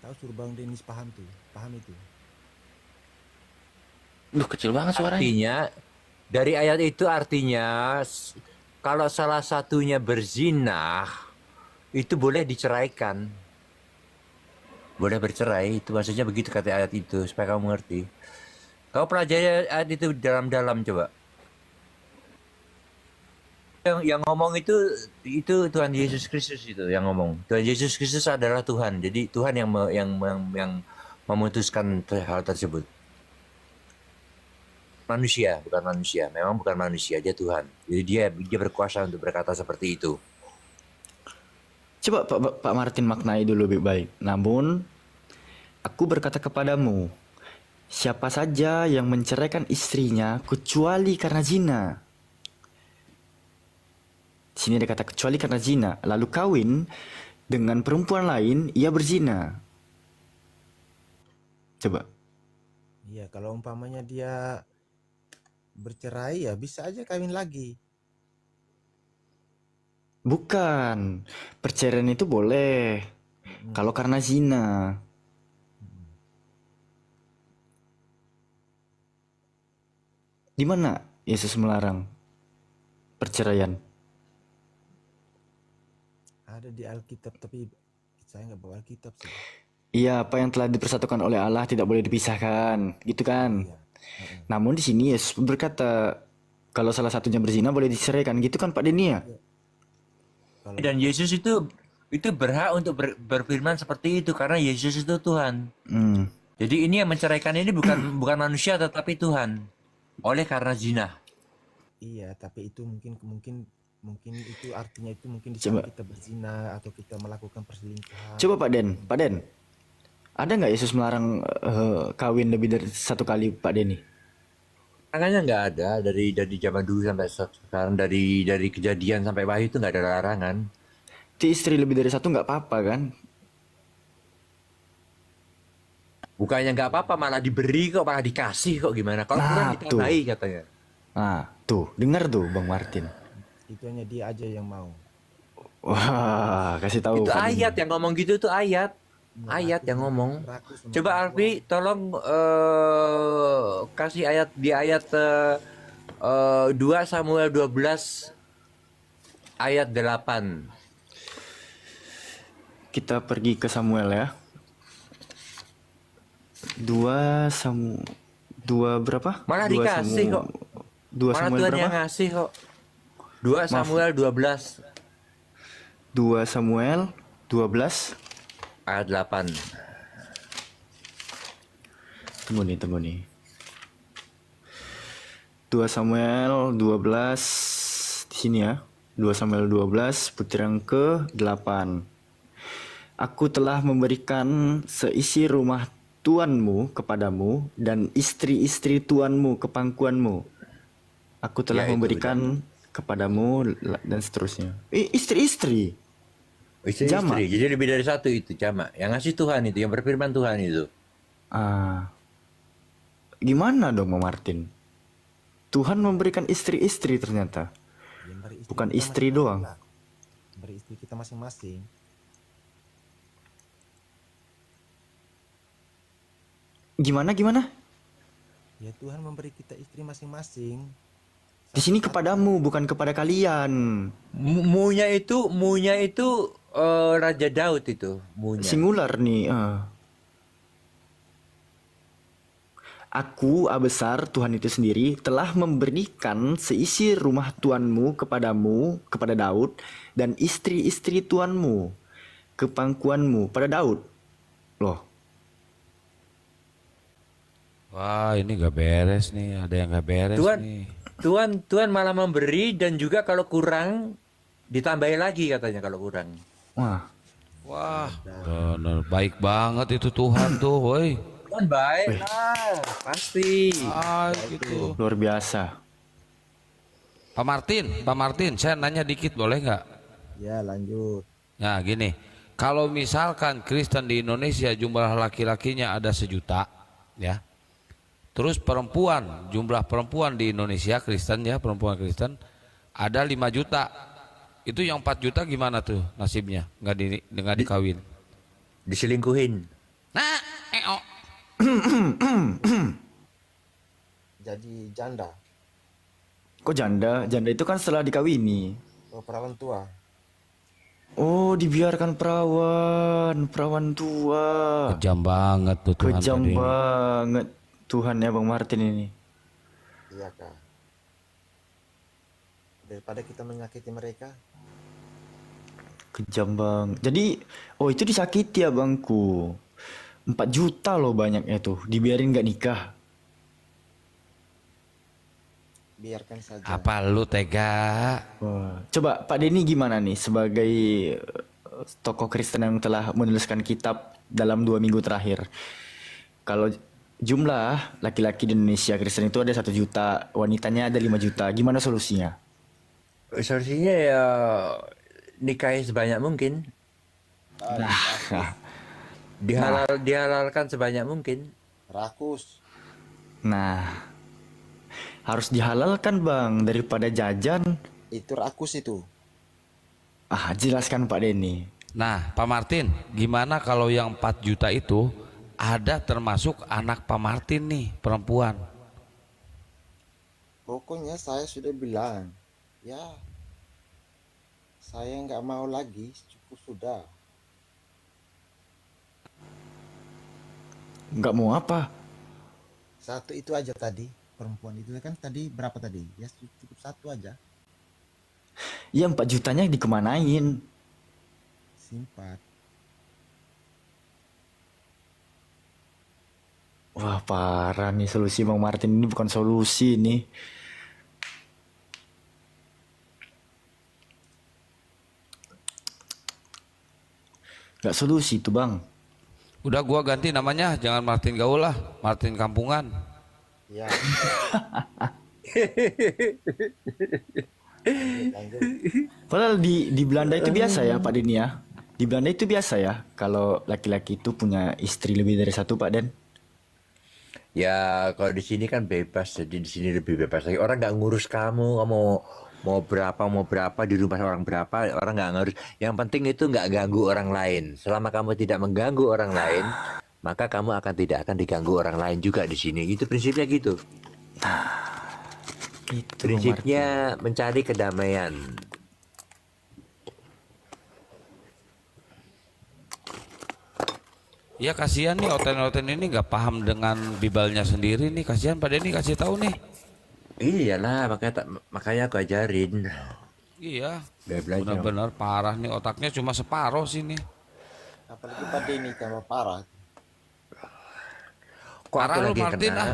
S10: Tahu suruh Bang Denis paham tuh. Paham itu.
S11: duh kecil banget suaranya.
S8: Artinya dari ayat itu artinya kalau salah satunya berzina itu boleh diceraikan. Boleh bercerai, itu maksudnya begitu kata ayat itu supaya kamu mengerti. Kau pelajari ayat itu dalam-dalam coba. Yang ngomong itu Tuhan Yesus Kristus itu yang ngomong. Tuhan Yesus Kristus adalah Tuhan. Jadi Tuhan yang memutuskan hal tersebut. Manusia, bukan manusia. Memang bukan manusia, dia Tuhan. Jadi dia berkuasa untuk berkata seperti itu.
S6: Coba Pak Martin maknai dulu lebih baik. Namun, aku berkata kepadamu, siapa saja yang menceraikan istrinya kecuali karena zina. Di sini ada kata kecuali karena zina, lalu kawin dengan perempuan lain, ia berzina. Coba.
S10: Iya, kalau umpamanya dia bercerai ya bisa aja kawin lagi.
S6: Bukan, perceraian itu boleh. Kalau karena zina. Di mana Yesus melarang perceraian?
S10: Ada di Alkitab, tapi saya nggak bawa Alkitab sih.
S6: Iya, apa yang telah dipersatukan oleh Allah tidak boleh dipisahkan, gitu kan? Namun di sini Yesus berkata, kalau salah satunya berzina boleh diceraikan, gitu kan Pak Denny ya?
S8: Dan Yesus itu berhak untuk berfirman seperti itu karena Yesus itu Tuhan. Jadi ini yang menceraikan ini bukan manusia tetapi Tuhan. Oleh karena zina.
S10: Iya, tapi itu mungkin itu artinya itu mungkin di saat kita berzina atau kita melakukan perselingkuhan.
S6: Coba Pak Den, ada nggak Yesus melarang kawin lebih dari satu kali Pak Denny?
S8: Larangannya nggak ada dari zaman dulu sampai sekarang, dari kejadian sampai wahyu itu nggak ada larangan.
S6: Di istri lebih dari satu nggak apa-apa kan?
S8: Bukannya nggak apa-apa, malah diberi kok, malah dikasih kok, gimana? Kalau kurang ditambahi katanya.
S6: Nah, tuh, dengar tuh Bang Martin.
S10: Itu hanya dia aja yang mau.
S6: Wah, kasih tahu.
S8: Itu
S6: Pak Denny.
S8: ayat yang ngomong gitu, itu ayat. Ayat yang ngomong. Coba Alfi tolong kasih ayat di ayat 2 Samuel 12 ayat 8.
S6: Kita pergi ke Samuel ya. 2 berapa?
S8: Malah dikasih kok.
S6: 2
S8: Malah
S6: Samuel
S8: Tuhan
S6: berapa?
S8: yang ngasih kok. 2 Samuel 12
S6: 2 Samuel 12
S8: ayat 8.
S6: Tunggu nih. 2 Samuel 12 di sini ya. 2 Samuel 12 butir yang ke-8. Aku telah memberikan seisi rumah tuanmu kepadamu dan istri-istri tuanmu ke pangkuanmu. Aku telah
S8: Ya, itu
S6: memberikan kepadamu dan seterusnya. Istri-istri. Jamak.
S8: Istri-istri. Jadi lebih dari satu itu jamak. Yang ngasih Tuhan itu, yang berfirman Tuhan itu.
S6: Gimana dong, Bang Martin? Tuhan memberikan istri-istri ternyata.
S10: Yang beristri
S6: Bukan
S10: kita
S6: istri
S10: masing-masing
S6: doang.
S10: lah. Beristri kita masing-masing.
S6: Gimana?
S10: Ya Tuhan memberi kita istri masing-masing.
S6: Di sini kepadamu, bukan kepada kalian.
S8: Munya itu Raja Daud itu. Munya.
S6: Singular nih. Aku, A besar, Tuhan itu sendiri, telah memberikan seisi rumah Tuanmu kepadamu, kepada Daud, dan istri-istri Tuanmu, ke pangkuanmu, pada Daud. Loh,
S2: Wah, ini gak beres nih. Ada yang gak beres nih.
S8: Tuhan malah memberi dan juga kalau kurang ditambahi lagi katanya kalau kurang.
S6: wah,
S2: Bener, baik banget itu Tuhan tuh, woi.
S8: Tuhan baik lah, pasti.
S2: Gitu.
S6: luar biasa.
S2: Pak Martin, saya nanya dikit boleh nggak?
S10: Ya lanjut.
S2: Nah, gini, kalau misalkan Kristen di Indonesia jumlah laki-lakinya ada 1 juta, ya. Terus jumlah perempuan di Indonesia Kristen ya, perempuan Kristen ada 5 juta. Itu yang 4 juta gimana tuh nasibnya? Nggak dikawin.
S8: Diselingkuhin.
S2: Nah,
S10: Jadi janda.
S6: Kok janda? Janda itu kan setelah dikawini.
S10: Oh, perawan tua.
S6: Oh, dibiarkan perawan tua.
S2: Kejam banget tuh Tuhan.
S6: Kejam
S2: tadi.
S6: banget Tuhan ya Bang Martin ini.
S10: Iya kak. Daripada kita menyakiti mereka.
S6: Kejam bang. Jadi, itu disakiti ya bangku. 4 juta loh banyaknya tuh. Dibiarin gak nikah.
S10: Biarkan saja.
S2: Apa lu tega?
S6: Wah. Coba Pak Denny gimana nih sebagai tokoh Kristen yang telah menuliskan kitab dalam 2 minggu terakhir. Kalau jumlah laki-laki di Indonesia Kristen itu ada 1 juta, wanitanya ada 5 juta. Gimana solusinya?
S8: Solusinya ya nikahi sebanyak mungkin. Dihalalkan sebanyak mungkin.
S10: Rakus.
S6: Nah, harus dihalalkan bang daripada jajan.
S10: Itu rakus itu.
S6: Jelaskan Pak Denny.
S2: Nah, Pak Martin, gimana kalau yang 4 juta itu ada termasuk anak Pak Martin nih, perempuan?
S10: Pokoknya saya sudah bilang, ya saya nggak mau lagi, cukup sudah.
S6: Nggak mau apa?
S10: 1 itu aja tadi, perempuan itu kan tadi berapa tadi? Ya cukup 1 aja.
S6: Ya 4 jutanya dikemanain?
S10: Simpan.
S6: Wah parah nih solusi Bang Martin ini bukan solusi nih. Gak solusi tuh bang.
S2: Udah gua ganti namanya, jangan Martin Gaul lah, Martin Kampungan.
S10: Ya.
S6: Padahal di Belanda itu biasa ya Pak Den ya. Di Belanda itu biasa ya kalau laki-laki itu punya istri lebih dari 1 Pak Den.
S8: Ya kalau di sini kan bebas, jadi di sini lebih bebas lagi. Orang nggak ngurus kamu mau berapa di rumah orang berapa, orang nggak ngurus. Yang penting itu nggak ganggu orang lain. Selama kamu tidak mengganggu orang lain, maka kamu tidak akan diganggu orang lain juga di sini. Itu prinsipnya gitu.
S6: Itu
S8: Prinsipnya mencari kedamaian.
S2: Ya kasihan nih Oten-Oten ini nggak paham dengan Bibalnya sendiri nih, kasihan Pak Denny kasih tahu nih.
S8: Iyalah, makanya aku ajarin.
S2: Iya,
S8: Biar belajar.
S2: benar-benar parah nih, otaknya cuma separoh sini.
S10: Apalagi Pak Denny tambah parah.
S8: Kok
S2: Parah
S8: aku
S2: lu,
S8: lagi
S2: Martin,
S8: kena?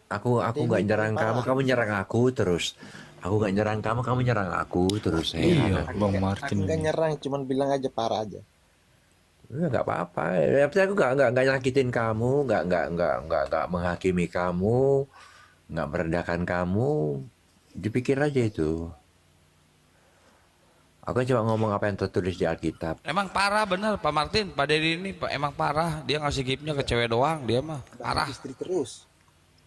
S8: Aku nggak nyerang kamu nyerang aku terus. Aku nggak nyerang kamu nyerang aku terus.
S6: Iya, Bang
S10: Aku
S6: Martin.
S10: nggak nyerang, cuman bilang aja parah aja.
S8: Nggak apa-apa. Yang penting aku nggak nyakitin kamu, nggak menghakimi kamu, nggak merendahkan kamu. Dipikir aja itu. Aku cuma ngomong apa yang tertulis di Alkitab.
S2: Emang parah bener Pak Martin, Pak Dedi ini emang parah. Dia ngasih giftnya ke cewek doang, dia mah parah.
S10: Istri terus.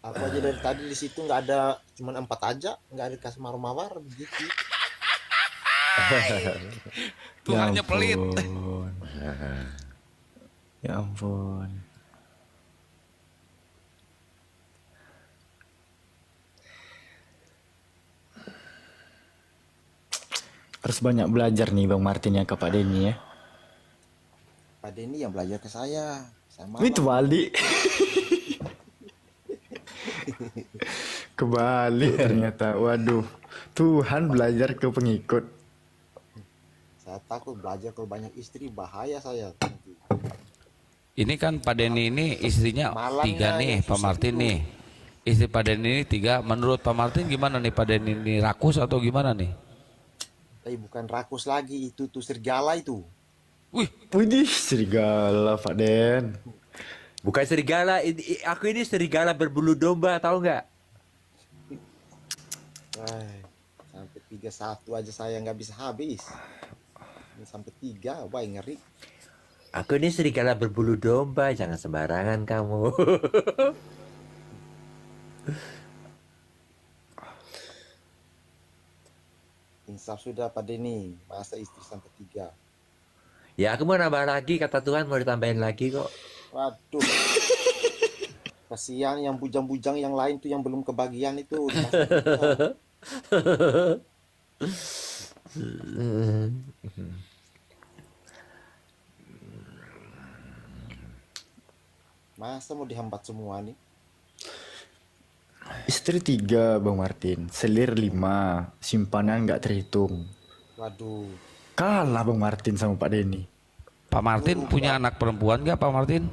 S10: Aku aja dari tadi di situ nggak ada, cuman 4 aja, nggak ada kasih mawar begitu.
S2: Tuhannya pelit.
S6: Ya ampun. Harus banyak belajar nih Bang Martin ya ke Pak Denny ya.
S10: Pak Denny yang belajar ke saya. Sama
S6: Itu balik. Kebalik ternyata. Waduh. Tuhan belajar ke pengikut.
S10: Saya takut belajar kalau banyak istri, bahaya saya.
S2: Ini kan Pak Denny ini istrinya
S10: Malangnya
S2: 3 nih,
S10: yang
S2: Pak
S10: susah
S2: Martin
S10: dulu.
S2: nih. Istri Pak Denny ini 3. Menurut Pak Martin gimana nih Pak Denny ini, rakus atau gimana nih?
S10: Bukan rakus lagi, itu tuh serigala itu.
S6: Widih, serigala Pak Den.
S8: Bukan serigala, aku ini serigala berbulu domba, tahu nggak?
S10: Sampai 31 aja saya nggak bisa habis. Ini sampai 3, wah ngeri.
S8: Aku ini serigala berbulu domba, jangan sembarangan kamu.
S10: Insaf sudah Pak Denny, masa istri sampai 3.
S8: Ya aku mau nambah lagi, kata Tuhan mau ditambahin lagi kok.
S10: Waduh. Kasihan yang bujang-bujang yang lain tuh yang belum kebagian itu. Masa mau dihambat semua nih?
S6: Istri 3 Bang Martin, selir 5, simpanan nggak terhitung.
S10: Waduh.
S6: Kalah Bang Martin sama Pak Denny.
S2: Pak Martin punya anak perempuan nggak Pak Martin?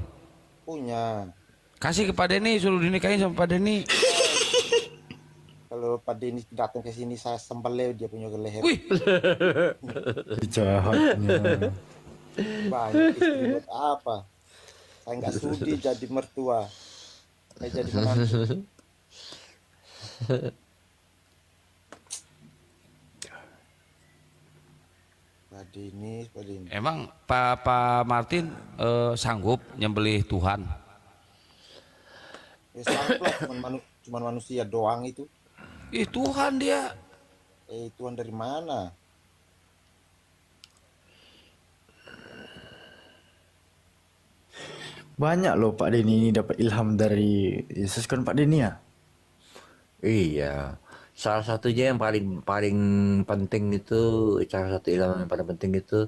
S10: Punya.
S2: Kasih ke Pak Denny, suruh dinikahin sama Pak Denny.
S10: Kalau Pak Denny datang ke sini saya sembelih dia punya leher.
S2: Wih.
S6: Jahatnya.
S10: Banyak istri buat apa? Saya nggak sudi jadi mertua. Saya jadi menantu. Pak Denny.
S2: Emang Pak Martin sanggup nyembelih Tuhan?
S10: Ya sanggup lah, cuman manusia doang itu.
S2: Ih Tuhan dia.
S10: Tuhan dari mana?
S6: Banyak loh Pak Denny ini dapat ilham dari Yesus kan Pak Denny ya?
S8: Iya, salah satunya yang paling paling penting itu, salah satu ilmu yang paling penting itu,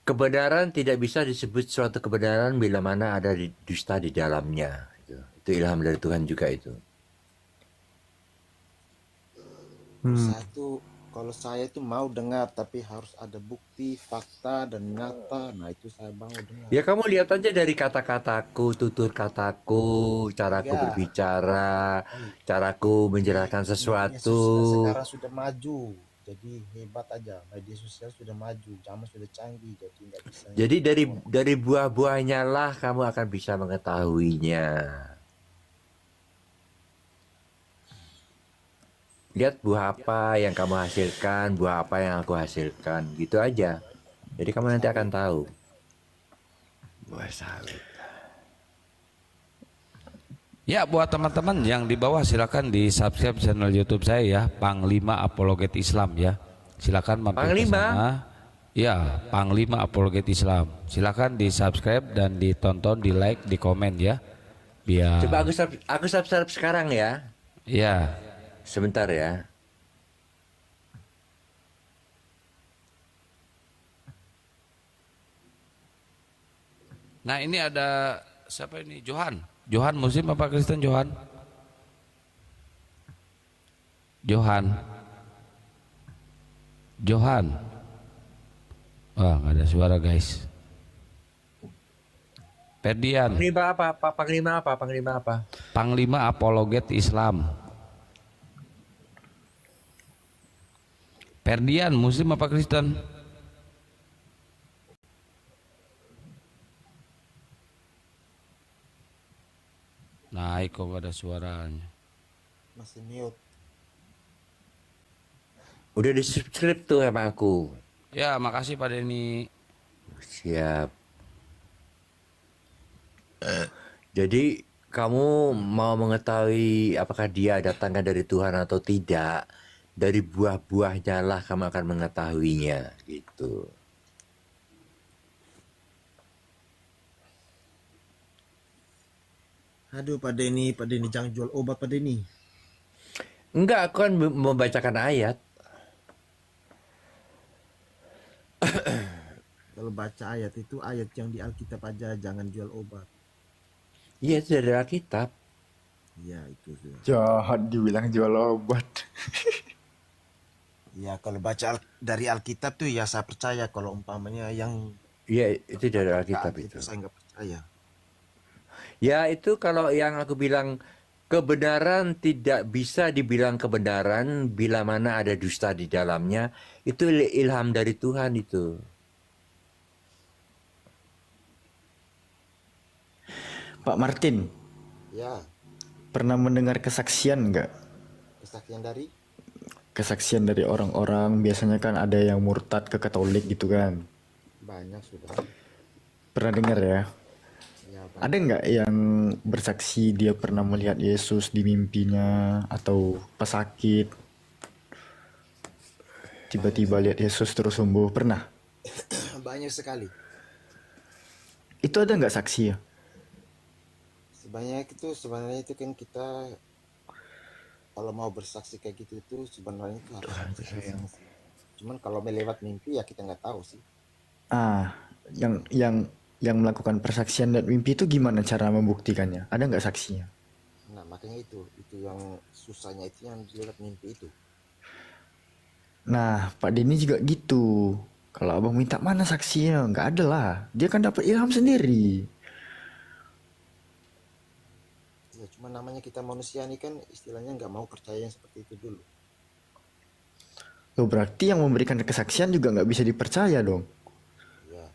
S8: kebenaran tidak bisa disebut suatu kebenaran bila mana ada dusta di dalamnya. Itu ilham dari Tuhan juga itu.
S10: Kalau saya itu mau dengar tapi harus ada bukti, fakta dan nyata. Nah itu saya mau dengar.
S8: Ya kamu lihat aja dari kata-kataku, tutur kataku, caraku
S10: Ya.
S8: berbicara, caraku menjelaskan
S10: Media
S8: sesuatu.
S10: sosial sekarang sudah maju, jadi hebat aja. Media sosial sudah maju, zaman sudah canggih, jadi nggak bisa.
S8: Jadi dari buah-buahnya lah kamu akan bisa mengetahuinya. Lihat buah apa yang kamu hasilkan, buah apa yang aku hasilkan, gitu aja. Jadi kamu nanti akan tahu. Buah sawit.
S2: Ya buat teman-teman yang di bawah silakan di subscribe channel YouTube saya ya, Panglima Apologet Islam ya. Silakan mampir ke sana. Ya, Panglima Apologet Islam. Silakan di subscribe dan ditonton, di like, di komen ya. Biar.
S8: Coba aku subscribe sekarang ya.
S2: Ya.
S8: Sebentar ya.
S2: Nah ini ada siapa ini? Johan Muslim apa Kristen Johan? Wah nggak ada suara guys. Ferdian.
S8: Panglima apa?
S2: Panglima Apologet Islam. Ferdian Muslim apa Kristen? Naik kok gak ada suaranya.
S10: Masih mute.
S8: Udah di subscribe tuh sama aku.
S2: Ya, makasih Pak Denny.
S8: Siap. Jadi kamu mau mengetahui apakah dia datangnya dari Tuhan atau tidak, dari buah-buahnya lah kamu akan mengetahuinya gitu.
S10: Aduh Pak Denny jangan jual obat Pak Denny.
S8: Enggak, aku kan membacakan ayat.
S10: Kalau baca ayat itu ayat yang di Alkitab aja, jangan jual obat.
S8: Iya, itu dari Alkitab.
S10: Iya itu sudah.
S6: Jahat dibilang jual obat.
S10: Ya kalau baca dari Alkitab tuh ya saya percaya, kalau umpamanya yang
S8: Iya, itu dari Alkitab itu.
S10: saya nggak percaya.
S8: Ya, itu kalau yang aku bilang kebenaran tidak bisa dibilang kebenaran bila mana ada dusta di dalamnya, itu ilham dari Tuhan itu.
S6: Pak Martin,
S10: Ya,
S6: pernah mendengar kesaksian nggak?
S10: kesaksian dari
S6: Kesaksian dari orang-orang, biasanya kan ada yang murtad ke Katolik gitu kan.
S10: banyak sudah.
S6: Pernah dengar ya?
S10: Ya, banyak.
S6: Ada nggak yang bersaksi dia pernah melihat Yesus di mimpinya atau pas sakit? Tiba-tiba lihat Yesus terus sembuh, pernah?
S10: Banyak sekali.
S6: Itu ada nggak saksi ya?
S10: Sebenarnya itu kan kita kalau mau bersaksi kayak gitu itu sebenarnya itu harus bersaksi. Cuman kalau melewat mimpi ya kita nggak tahu sih.
S6: Ah, yang melakukan persaksian dan mimpi itu gimana cara membuktikannya? Ada nggak saksinya?
S10: Nah makanya itu yang susahnya itu yang lewat mimpi itu.
S6: Nah, Pak Denny juga gitu. Kalau abang minta mana saksinya? Nggak ada lah. Dia kan dapat ilham sendiri.
S10: Ya cuma namanya kita manusia ini kan istilahnya nggak mau percaya yang seperti itu dulu.
S6: Loh, berarti yang memberikan kesaksian juga nggak bisa dipercaya dong.
S10: Ya,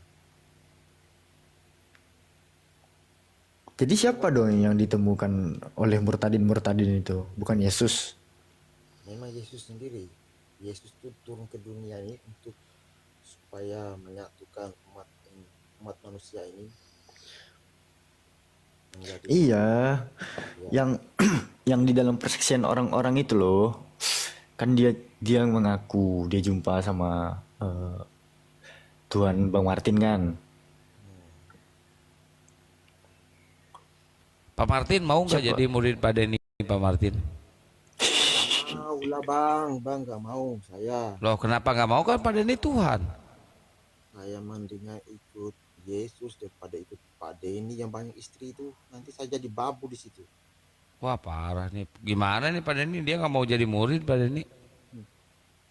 S6: Jadi siapa dong yang ditemukan oleh murtadin-murtadin itu? Bukan Yesus.
S10: memang Yesus sendiri. Yesus itu turun ke dunia ini untuk supaya menyatukan umat manusia ini menjadi
S6: Iya,
S10: ya,
S6: yang yang di dalam persaksian orang-orang itu loh, kan dia mengaku dia jumpa sama Tuhan Bang Martin kan.
S2: Pak Martin mau nggak
S6: Siapa?
S2: jadi murid Pak Denny, Pak Martin?
S10: mau lah bang nggak mau saya.
S2: Loh, kenapa nggak mau? Kan Pak Denny Tuhan.
S10: Saya mendingan ikut Yesus daripada ikut Pak Denny yang banyak istri itu, nanti saya jadi babu di situ.
S2: Wah, parah nih. Gimana nih Pak Denny? Dia nggak mau jadi murid Pak Denny.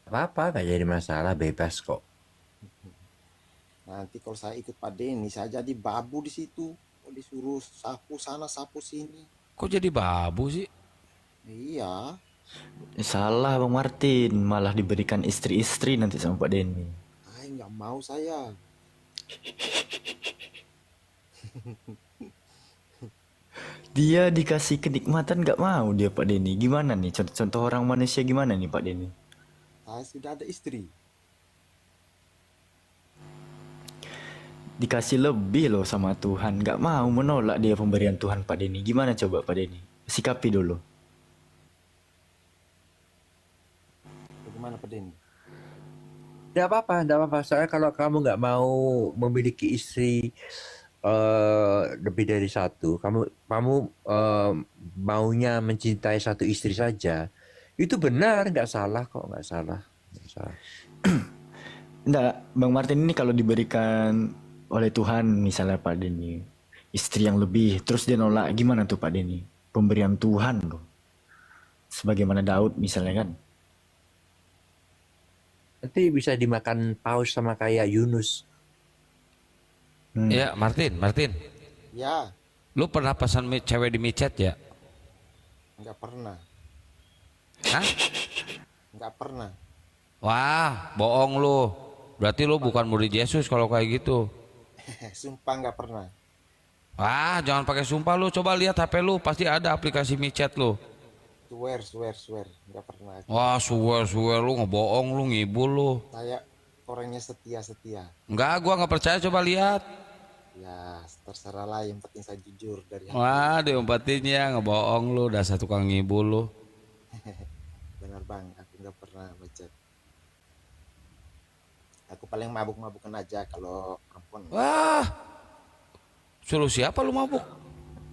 S8: Apa-apa, nggak jadi masalah, bebas kok.
S10: Nanti kalau saya ikut Pak Denny saya jadi babu di situ. Disuruh sapu sana sapu sini.
S2: Kok jadi babu sih?
S10: Iya.
S6: Salah Bang Martin, malah diberikan istri-istri nanti sama Pak Denny.
S10: Nggak mau saya.
S6: Dia dikasih kenikmatan nggak mau dia Pak Denny. Gimana nih? Contoh orang manusia gimana nih Pak Denny?
S10: Saya sudah ada istri.
S6: Dikasih lebih loh sama Tuhan, nggak mau menolak dia pemberian Tuhan Pak Denny. Gimana coba Pak Denny? Sikapi dulu.
S10: Bagaimana Pak Denny?
S8: Tidak apa-apa. Soalnya kalau kamu nggak mau memiliki istri lebih dari satu, kamu maunya mencintai satu istri saja, itu benar, nggak salah kok, nggak salah.
S6: Nggak, Bang Martin ini kalau diberikan oleh Tuhan misalnya Pak Denny istri yang lebih, terus dia nolak, gimana tuh Pak Denny? Pemberian Tuhan loh. Sebagaimana Daud misalnya kan.
S8: Nanti bisa dimakan paus sama kayak Yunus.
S2: Ya, Martin.
S10: Ya,
S2: Lu pernah pesan cewek di micet ya?
S10: nggak pernah.
S2: Hah?
S10: Nggak pernah.
S2: Wah, bohong lu. Berarti lu bukan murid Yesus kalau kayak gitu.
S10: Sumpah nggak pernah.
S2: Wah, jangan pakai sumpah lu. Coba lihat HP lu, pasti ada aplikasi micet lu.
S5: Swear, nggak pernah.
S2: Wah, suwer lu ngebohong lu, ngibul lu.
S5: Saya orangnya setia.
S2: Enggak, gua nggak percaya, coba lihat.
S5: Ya, terserah lah. Yang penting saya jujur dari hati.
S2: Wah, diumpetinnya ngebohong lu, dasar tukang ngibul lu.
S5: Benar bang, aku nggak pernah macet. Aku paling mabuk-mabukan aja kalau perempuan.
S2: Wah, suruh siapa lu mabuk?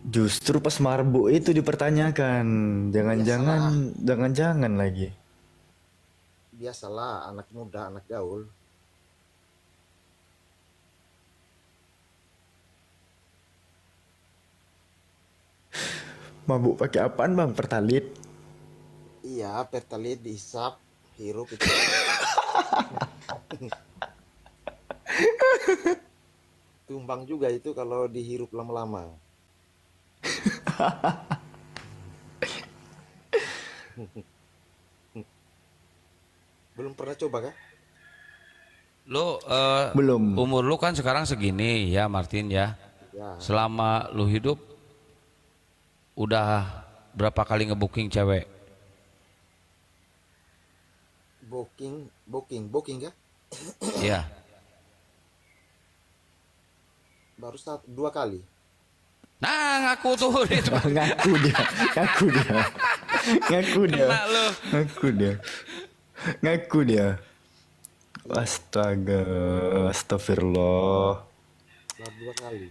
S6: Justru pas marbuk itu dipertanyakan. Jangan-jangan lagi.
S5: Biasalah, anak muda, anak gaul.
S6: Mabuk pakai apaan bang? Pertalit?
S5: Iya, pertalite dihisap, hirup itu. Tumbang juga itu kalau dihirup lama-lama. Belum pernah coba kah?
S2: Lu
S6: Belum.
S2: umur lu kan sekarang segini ya Martin ya.
S5: Ya,
S2: Selama lu hidup udah berapa kali ngebooking cewek?
S5: booking kah?
S2: Iya.
S5: Baru dua kali.
S2: Nah, ngaku tuh itu.
S6: Ngaku dia.
S2: Kena lu.
S6: Ngaku dia. Astaga, astagfirullah.
S5: Baru dua kali.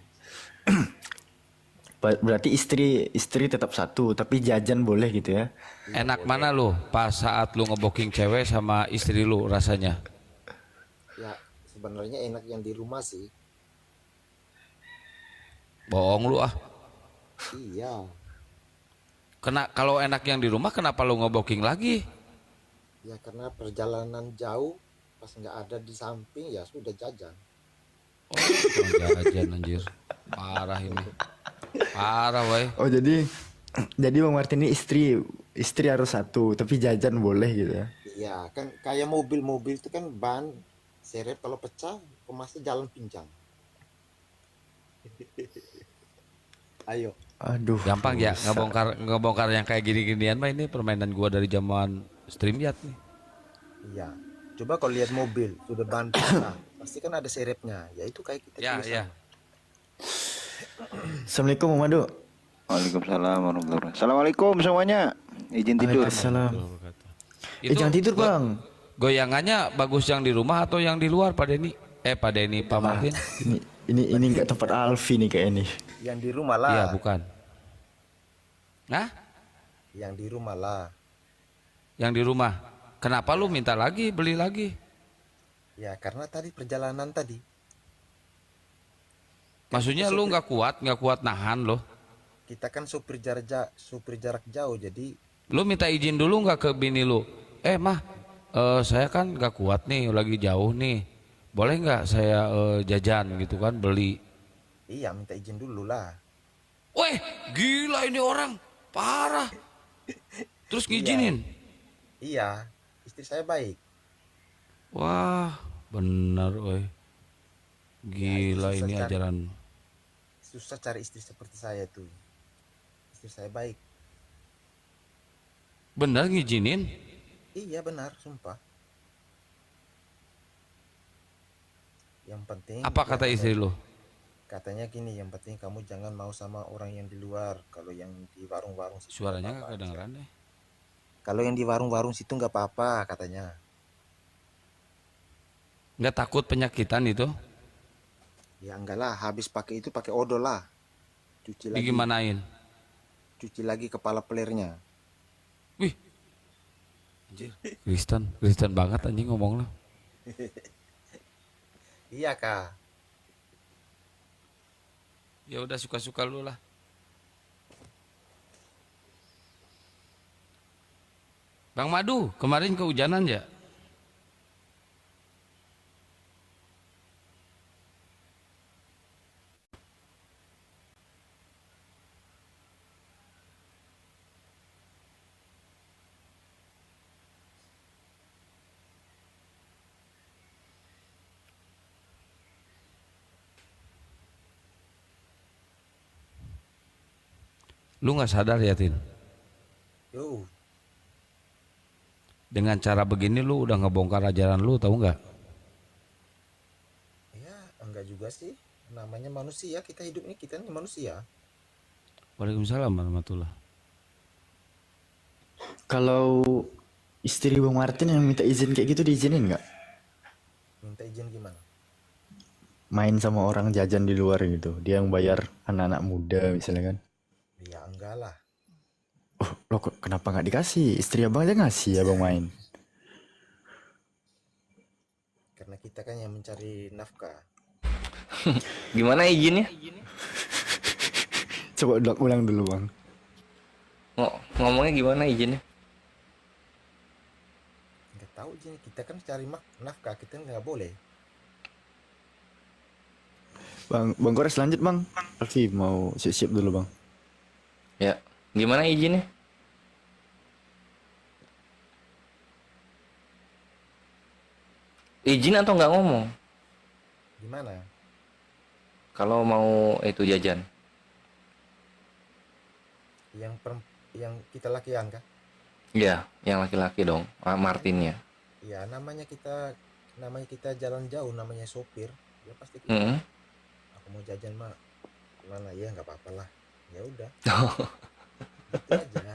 S6: Berarti istri tetap satu, tapi jajan boleh gitu ya?
S2: Enak mana lu pas saat lu ngebooking cewek sama istri lu rasanya?
S5: Ya, sebenarnya enak yang di rumah sih.
S2: Bohong lu ah.
S5: Iya.
S2: Kalau enak yang di rumah kenapa lu ngebooking lagi?
S5: Ya karena perjalanan jauh, pas nggak ada di samping ya sudah jajan.
S2: Oh, jajan anjir. Parah ini. Parah woy.
S6: Oh jadi Bang Martin ini istri harus satu, tapi jajan boleh gitu ya?
S5: Iya, kan kayak mobil itu kan ban serep kalau pecah, kemasnya jalan pinjang. Ayo.
S6: Aduh.
S2: Gampang ya ngebongkar yang kayak gini-ginian mah ini permainan gua dari zaman StreamYard nih.
S5: Iya. Coba kalau lihat mobil sudah ban pecah, pasti kan ada serepnya. Ya itu kayak kita
S2: Ya,
S5: juga
S2: ya.
S5: sama.
S6: Assalamualaikum Bang Madu.
S3: Waalaikumsalam warahmatullahi wabarakatuh. Assalamualaikum semuanya. Izin tidur.
S6: Waalaikumsalam.
S2: Itu
S6: Jangan tidur Bang.
S2: Goyangannya bagus yang di rumah atau yang di luar Pak Denny? Pak Denny, Pak Martin.
S6: Ini nggak tempat Alfi nih kayak ini.
S5: Yang di rumah lah.
S2: Iya, bukan. Nah?
S5: Yang di rumah lah.
S2: Yang di rumah. Kenapa lu minta lagi, beli lagi?
S5: Ya karena tadi perjalanan tadi.
S2: Maksudnya lu nggak kuat nahan loh.
S5: Kita kan supir jarak jauh, jadi
S2: Lu minta izin dulu nggak ke bini lu? Mah, saya kan nggak kuat nih, lagi jauh nih. Boleh nggak saya jajan gitu kan, beli?
S5: iya minta izin dulu lah.
S2: Weh, gila ini orang, parah. Terus ngizinin?
S5: Iya, istri saya baik.
S2: Wah, bener, weh. Gila ini ajaran.
S5: Susah cari istri seperti saya tuh. Istri saya baik.
S2: Bener ngizinin?
S5: Iya benar, sumpah. Yang penting.
S2: Apa kata istri lu?
S5: Katanya gini, yang penting kamu jangan mau sama orang yang di luar. Kalau yang di warung-warung situ
S2: Suaranya
S5: nggak
S2: nggak
S5: apa-apa.
S2: kedengeran deh.
S5: Kalau yang di warung-warung situ nggak apa-apa katanya.
S2: Nggak takut penyakitan itu?
S5: Ya enggak lah, habis pakai itu pakai odol lah. Cuci lagi.
S2: Digimanain?
S5: Cuci lagi kepala pelernya.
S2: Wih, Kristen banget anjing ngomong lo.
S5: Iya kak.
S2: Ya udah suka-suka lu lah. Bang Madu, kemarin kehujanan ya? Lu nggak sadar ya Tin?
S5: Yo,
S2: Dengan cara begini lu udah ngebongkar ajaran lu, tahu nggak?
S10: Ya enggak juga sih, namanya manusia, kita hidup ini kita ini manusia.
S2: Waalaikumsalam warahmatullah.
S6: Kalau istri Bang Martin yang minta izin kayak gitu diizinin nggak?
S10: Minta izin gimana?
S6: Main sama orang jajan di luar gitu. Dia yang bayar anak-anak muda misalnya kan.
S10: Ya enggak lah.
S6: Oh, lo kenapa nggak dikasih? Istri abang aja ngasih abang main.
S10: Karena kita kan yang mencari nafkah.
S11: Gimana izinnya?
S6: Coba ulang dulu bang.
S11: Ngomongnya gimana izinnya?
S10: Enggak tahu izin, kita kan cari nafkah, kita nggak boleh.
S6: Bang Kores lanjut bang. Alfi mau siap-siap dulu bang.
S11: Ya, gimana izinnya? Izin atau nggak ngomong?
S10: Gimana?
S11: Kalau mau itu jajan.
S10: Yang kita lakian kah?
S11: Iya, yang laki-laki dong, Martinnya.
S10: Ya namanya kita jalan jauh, namanya sopir. Ya pasti
S11: Mm-mm.
S10: aku mau jajan mah mana ya nggak apa-apa lah. Ya udah. Gitu aja.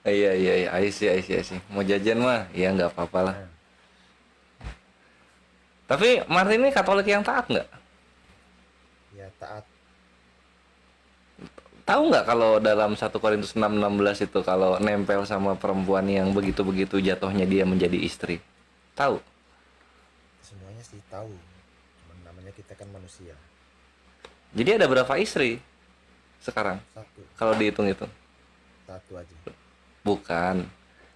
S11: Iya, I see. Mau jajan mah, ya nggak apa-apa lah. Tapi Martin ini Katolik yang taat nggak?
S10: Ya taat.
S11: Tahu nggak kalau dalam 1 Korintus 6:16 itu kalau nempel sama perempuan yang begitu-begitu jatuhnya dia menjadi istri? Tahu?
S10: Semuanya sih tahu. Cuman namanya kita kan manusia.
S11: Jadi ada berapa istri sekarang?
S10: Satu.
S11: Kalau dihitung-hitung.
S10: Satu aja.
S11: Bukan.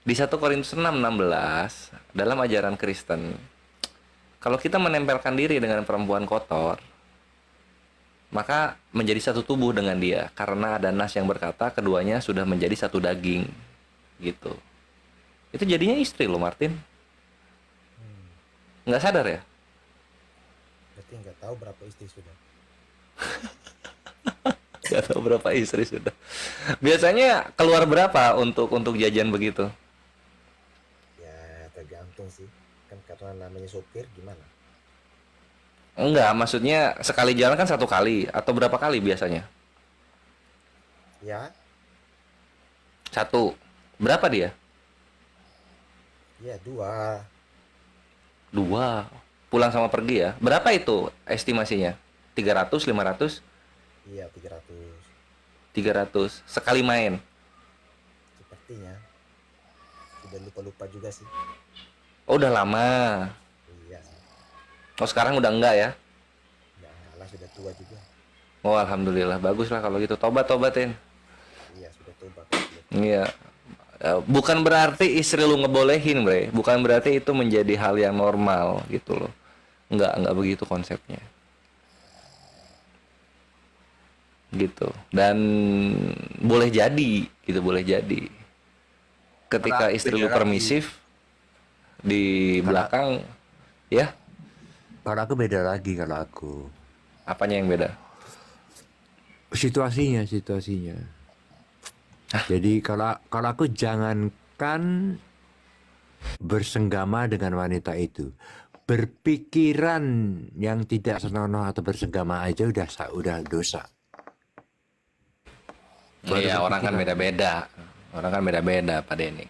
S11: Di 1 Korintus 6:16 dalam ajaran Kristen, kalau kita menempelkan diri dengan perempuan kotor, maka menjadi satu tubuh dengan dia, karena ada nas yang berkata keduanya sudah menjadi satu daging, gitu. Itu jadinya istri lo, Martin. Nggak sadar ya?
S10: Berarti nggak tahu berapa istri sudah.
S11: Nggak tahu berapa istri sudah. Biasanya keluar berapa untuk jajan begitu?
S10: Ya tergantung sih. Kan karena namanya sopir gimana?
S11: Enggak, maksudnya sekali jalan kan 1 kali atau berapa kali biasanya?
S10: Ya.
S11: 1. Berapa dia?
S10: Ya 2.
S11: 2. Pulang sama pergi ya. Berapa itu estimasinya? 300, 500?
S10: Iya 300.
S11: 300 sekali main.
S10: Sepertinya. Sudah lupa-lupa juga sih.
S11: Oh, udah lama.
S10: Iya.
S11: Oh, sekarang udah enggak ya?
S10: Ya lah sudah tua juga.
S11: Oh, alhamdulillah, bagus lah kalau gitu. Tobatin.
S10: Iya sudah tobat.
S11: Iya. Bukan berarti istri lu ngebolehin, Bre. Bukan berarti itu menjadi hal yang normal gitu loh. Enggak begitu konsepnya. Gitu. Dan boleh jadi, gitu, boleh jadi. Ketika istri lu permisif di belakang, ya.
S12: Kalau aku beda lagi kalau aku.
S11: Apanya yang beda?
S12: Situasinya. Jadi kalau aku jangankan bersenggama dengan wanita itu, berpikiran yang tidak senonoh atau bersenggama aja udah dosa.
S11: Iya, orang kan beda-beda. Pak Denny.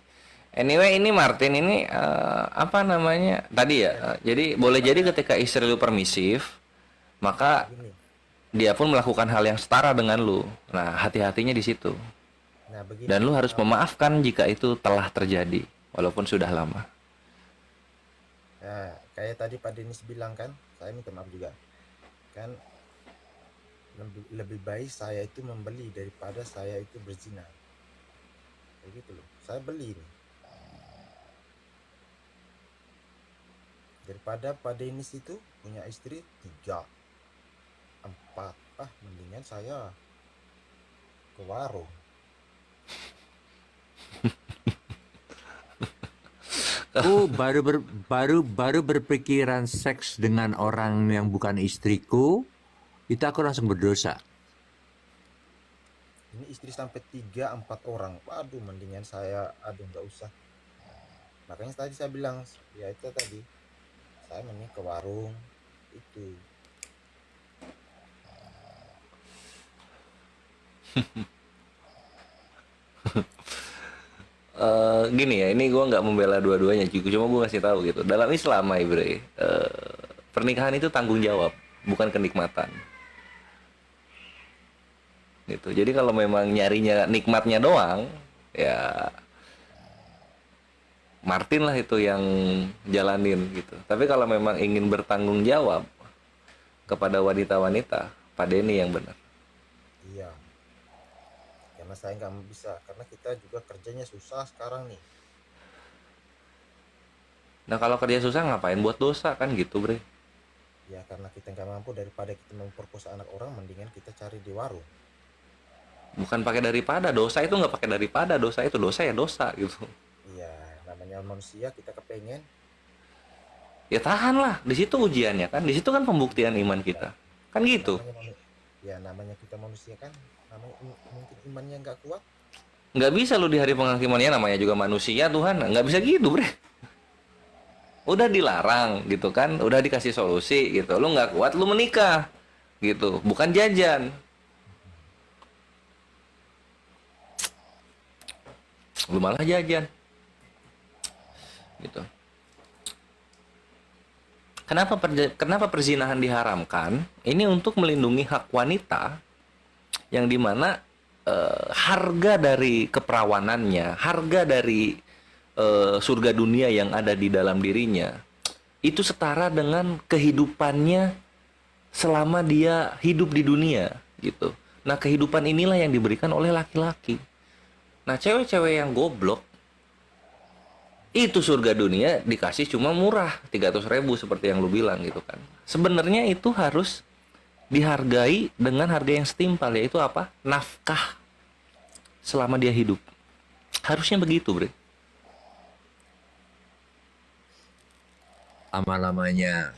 S11: Anyway, ini Martin ini apa namanya tadi ya? Jadi boleh jadi ketika istri lu permisif, maka dia pun melakukan hal yang setara dengan lu. Nah, hati-hatinya di situ.
S10: Nah, begini.
S11: Dan lu harus memaafkan jika itu telah terjadi, walaupun sudah lama.
S10: Nah, kayak tadi Pak Denis bilang kan, saya minta maaf juga. Kan lebih baik saya itu membeli daripada saya itu berzina. Kayak gitu loh. Saya beli nih. Daripada Pak Denis itu punya istri 3, 4, mendingan saya ke warung.
S12: Aku baru berpikiran seks dengan orang yang bukan istriku, itu aku langsung berdosa.
S10: Ini istri sampai 3, 4 orang. Waduh, mendingan saya nggak usah. Makanya tadi saya bilang, ya itu tadi, saya mending ke warung itu.
S11: Gini ya, ini gue nggak membela dua-duanya, cuma gue ngasih tahu gitu. Dalam Islam, Ibre, pernikahan itu tanggung jawab, bukan kenikmatan. Gitu. Jadi kalau memang nyarinya nikmatnya doang, ya Martin lah itu yang jalanin gitu. Tapi kalau memang ingin bertanggung jawab kepada wanita-wanita, Pak Denny yang benar.
S10: Iya, karena saya nggak bisa, karena kita juga kerjanya susah sekarang nih.
S11: Nah kalau kerja susah ngapain buat dosa kan gitu, Bre?
S10: Ya karena kita nggak mampu, daripada kita memperkosa anak orang, mendingan kita cari di warung.
S11: Bukan pakai daripada, dosa itu nggak pakai daripada, dosa itu dosa ya dosa gitu.
S10: Iya, namanya manusia, kita kepengen.
S11: Ya tahan lah, di situ ujiannya kan, di situ kan pembuktian iman kita, kan gitu.
S10: Ya namanya kita manusia kan, namanya mungkin imannya nggak kuat.
S11: Nggak bisa lu di hari penghakimannya, namanya juga manusia Tuhan, nggak bisa gitu, Bre. Udah dilarang gitu kan, udah dikasih solusi gitu, lu nggak kuat lu menikah gitu, bukan jajan. Lu malah jajan gitu. Kenapa perzinahan diharamkan? Ini untuk melindungi hak wanita yang dimana harga dari keperawanannya, harga dari surga dunia yang ada di dalam dirinya itu setara dengan kehidupannya selama dia hidup di dunia gitu. Nah kehidupan inilah yang diberikan oleh laki-laki. Nah cewek-cewek yang goblok itu surga dunia dikasih cuma murah 300.000 seperti yang lu bilang gitu kan. Sebenarnya itu harus dihargai dengan harga yang setimpal, yaitu apa? Nafkah selama dia hidup. Harusnya begitu, Bre.
S12: Lama-lamanya.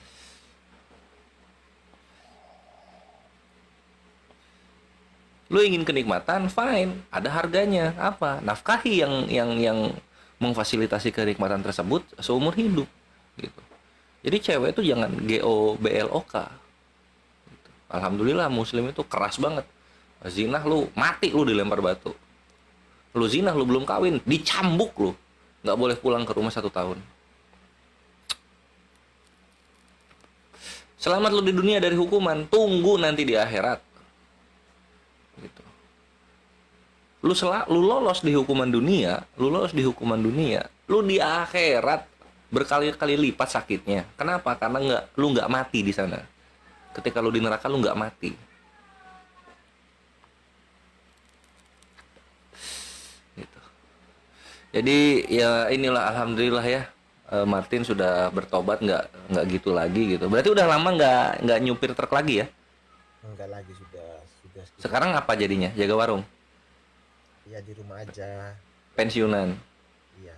S11: Lu ingin kenikmatan, fine, ada harganya. Apa? Nafkahi yang memfasilitasi kenikmatan tersebut seumur hidup gitu. Jadi cewek itu jangan GOBLOK gitu. Alhamdulillah muslim itu keras banget. Zinah lu mati, lu dilempar batu. Lu zinah lu belum kawin dicambuk lu, nggak boleh pulang ke rumah 1 tahun. Selamat lu di dunia dari hukuman, tunggu nanti di akhirat gitu. Lu lolos di hukuman dunia, lu di akhirat berkali-kali lipat sakitnya. Kenapa? Karena lu nggak mati di sana. Ketika lu di neraka lu nggak mati. Gitu. Jadi ya inilah alhamdulillah ya, Martin sudah bertobat, nggak gitu lagi gitu. Berarti udah lama nggak nyupir truk lagi ya?
S10: Enggak lagi, sudah.
S11: Sekarang apa jadinya? Jaga warung?
S10: Ya di rumah aja.
S11: Pensiunan?
S10: Iya.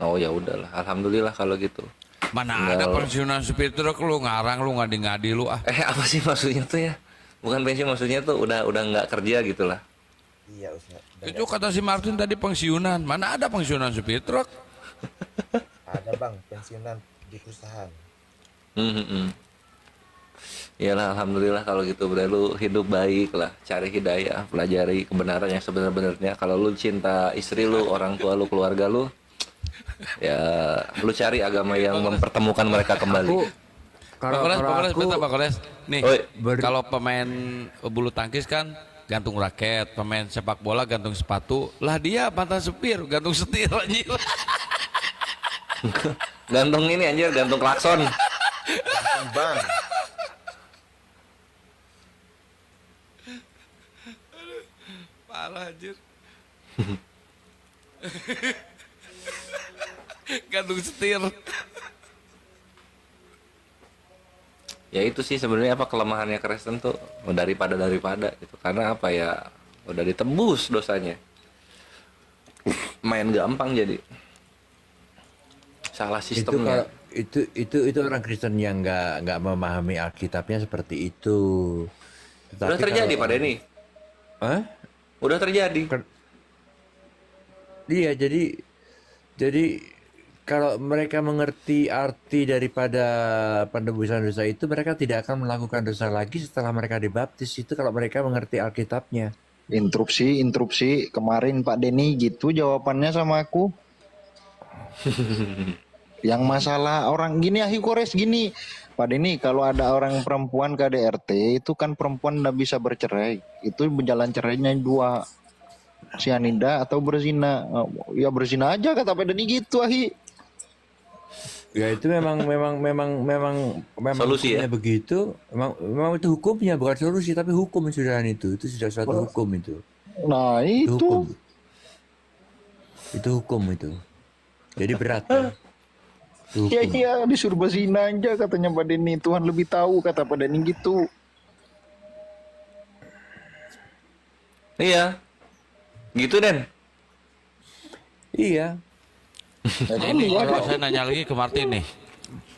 S11: Oh ya udahlah, alhamdulillah kalau gitu.
S2: Mana ada pensiunan supir truk, lu ngarang, lu ngadi-ngadi lu ah.
S11: Apa sih maksudnya tuh ya? Bukan pensiun, maksudnya tuh udah nggak kerja gitulah.
S10: Iya, Ustaz.
S2: Itu kata si Martin tadi pensiunan. Mana ada pensiunan supir truk?
S10: Ada Bang, pensiunan di perusahaan.
S11: Iyalah alhamdulillah kalau gitu, berarti lu hidup baik lah, cari hidayah, pelajari kebenaran yang sebenar-benarnya. Kalau lu cinta istri lu, orang tua lu, keluarga lu, ya lu cari agama yang mempertemukan mereka kembali.
S2: Pak Koles, nih kalau pemain bulu tangkis kan gantung raket, pemain sepak bola gantung sepatu, lah dia mantan supir gantung setir anjir.
S11: Gantung ini anjir, gantung klakson.
S10: Bang.
S2: Parah anjir. Gantung setir.
S11: Ya itu sih sebenarnya apa kelemahannya Kristen tuh, daripada gitu. Karena apa ya, udah ditebus dosanya. Main gampang jadi. Salah sistemnya.
S12: Itu orang Kristen yang nggak memahami Alkitabnya seperti itu. Tetapi
S11: udah terjadi Pak Denny.
S12: Hah?
S11: Udah terjadi.
S12: Iya, jadi kalau mereka mengerti arti daripada penebusan dosa itu, mereka tidak akan melakukan dosa lagi setelah mereka dibaptis. Itu kalau mereka mengerti Alkitabnya.
S6: Interupsi kemarin Pak Denny gitu jawabannya sama aku. Yang masalah orang gini Kores gini, Pak Denny, kalau ada orang perempuan KDRT itu kan perempuan nggak bisa bercerai, itu berjalan cerainya dua, sianida atau berzina. Ya berzina aja kata Pak Denny gitu
S12: Ya itu memang
S11: Solusi ya?
S12: hukumnya begitu. Memang itu hukumnya, bukan solusi, tapi hukum sudah itu sudah suatu hukum itu.
S6: Nah itu.
S12: Itu hukum itu. Jadi berat ya. Itu hukum.
S6: Iya disuruh berzina aja katanya Pak Denny, Tuhan lebih tahu kata Pak Denny gitu.
S11: Iya. Gitu Den.
S12: Iya.
S2: Ini kalau saya nanya lagi ke Martin nih.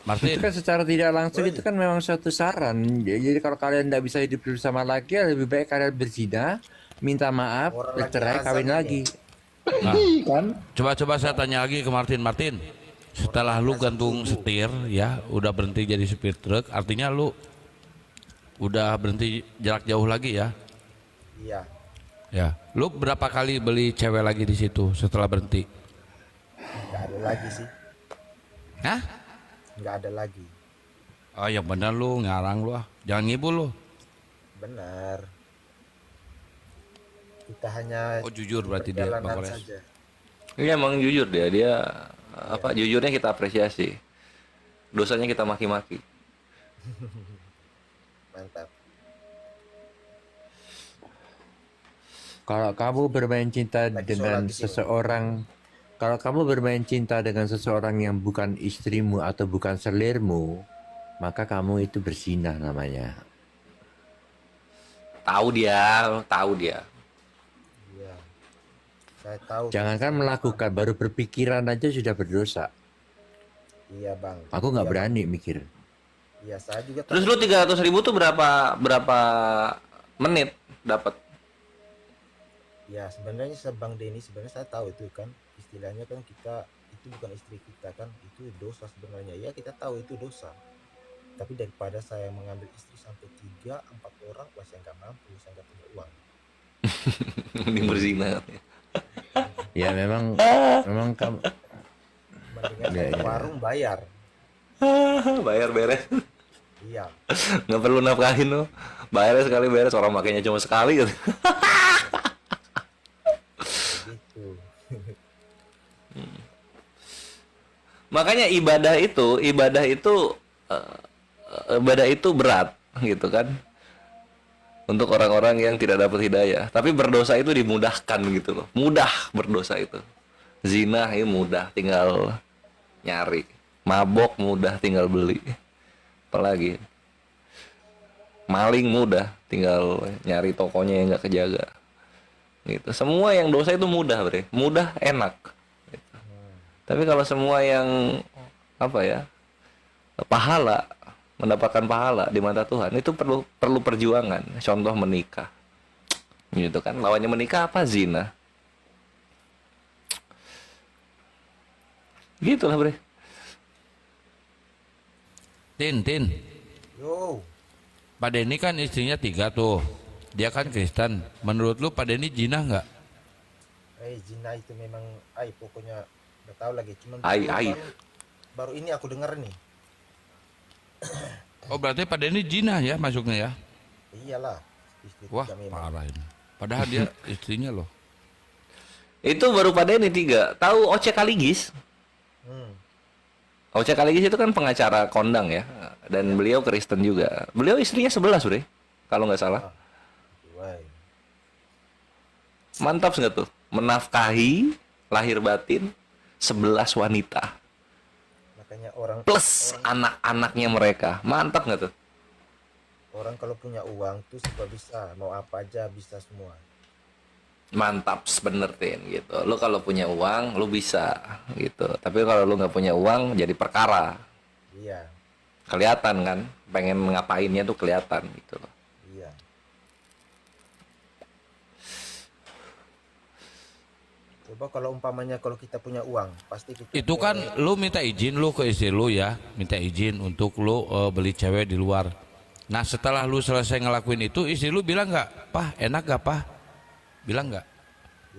S2: Martin.
S12: Itu kan secara tidak langsung itu kan memang suatu saran. Jadi kalau kalian tidak bisa hidup bersama lagi, ya lebih baik kalian berzina, minta maaf, bercerai, kawin lagi.
S2: Nah, coba saya tanya lagi ke Martin. Setelah lu gantung setir ya, udah berhenti jadi supir truk, artinya lu udah berhenti jarak jauh lagi ya?
S10: Iya.
S2: Ya. Lu berapa kali beli cewek lagi di situ setelah berhenti?
S10: Nggak ada lagi sih.
S2: Hah?
S10: Nggak ada lagi.
S2: Oh ya benar lu, ngarang lu ah. Jangan ngibul lu.
S10: Benar. Kita hanya
S2: jujur berarti dia, Bang
S10: perjalanan
S2: Kores.
S10: saja.
S11: Iya emang jujur dia apa jujurnya kita apresiasi. Dosanya kita maki-maki.
S10: Mantap.
S12: Kalau kamu bermain cinta dengan seseorang, kalau kamu bermain cinta dengan seseorang yang bukan istrimu atau bukan selirmu, maka kamu itu berzina namanya.
S11: Tahu dia.
S10: Iya. Saya tahu.
S12: Jangankan melakukan, baru berpikiran aja sudah berdosa.
S10: Iya bang.
S12: Aku nggak berani mikir.
S10: Iya saya juga.
S11: Terus lu 300.000 tuh berapa menit dapat?
S10: Ya sebenarnya Bang Denny sebenarnya saya tahu itu kan istilahnya kan kita itu bukan istri kita kan itu dosa sebenarnya ya kita tahu itu dosa tapi daripada saya mengambil istri sampai 3-4 orang wah saya nggak mampu saya nggak punya uang.
S11: Mending berzina.
S12: Ya memang kamu
S10: mendingan ke warung bayar.
S11: Bayar beres.
S10: Iya.
S11: Nggak perlu nafkahin lo. Bayarnya sekali beres, orang makainya cuma sekali gitu. Makanya ibadah itu berat gitu kan untuk orang-orang yang tidak dapat hidayah. Tapi berdosa itu dimudahkan gitu loh, mudah berdosa itu. Zina itu mudah, tinggal nyari. Mabok mudah, tinggal beli. Apalagi maling mudah, tinggal nyari tokonya yang nggak kejaga. Gitu. Semua yang dosa itu mudah, bre. Mudah, enak. Gitu. Tapi kalau semua yang pahala, mendapatkan pahala di mata Tuhan itu perlu perjuangan. Contoh menikah, gitu kan. Lawannya menikah apa? Zina. Gitulah, bre.
S2: Tin.
S10: Yo.
S2: Pak Denny kan istrinya 3 tuh. Dia kan Kristen. Menurut lu Pak Denny jinah nggak?
S10: Zina itu memang pokoknya nggak tahu lagi cuman baru ini aku dengar nih.
S2: Oh berarti Pak Denny jinah ya masuknya ya?
S10: Iyalah.
S2: Wah parah ini. Padahal dia istrinya loh.
S11: Itu baru Pak Denny 3. Tahu Oce Kaligis? Oce Kaligis itu kan pengacara kondang ya. Dan beliau Kristen juga. Beliau istrinya 11 bre, kalau nggak salah. Mantap nggak tuh? Menafkahi lahir batin 11 wanita.
S10: Makanya orang
S11: plus anak-anaknya mereka. Mantap nggak tuh?
S10: Orang kalau punya uang tuh serba bisa, mau apa aja bisa semua.
S11: Mantap bener Tin gitu. Lu kalau punya uang lu bisa gitu. Tapi kalau lu nggak punya uang jadi perkara.
S10: Iya.
S11: Kelihatan kan, pengen ngapainnya tuh kelihatan gitu loh.
S10: Iya. Coba kalau umpamanya kalau kita punya uang, pasti kita
S2: Itu kan lu minta izin lu ke istri lu ya, minta izin untuk lu beli cewek di luar. Nah setelah lu selesai ngelakuin itu, istri lu bilang nggak, Pah enak gak Pah? Bilang nggak?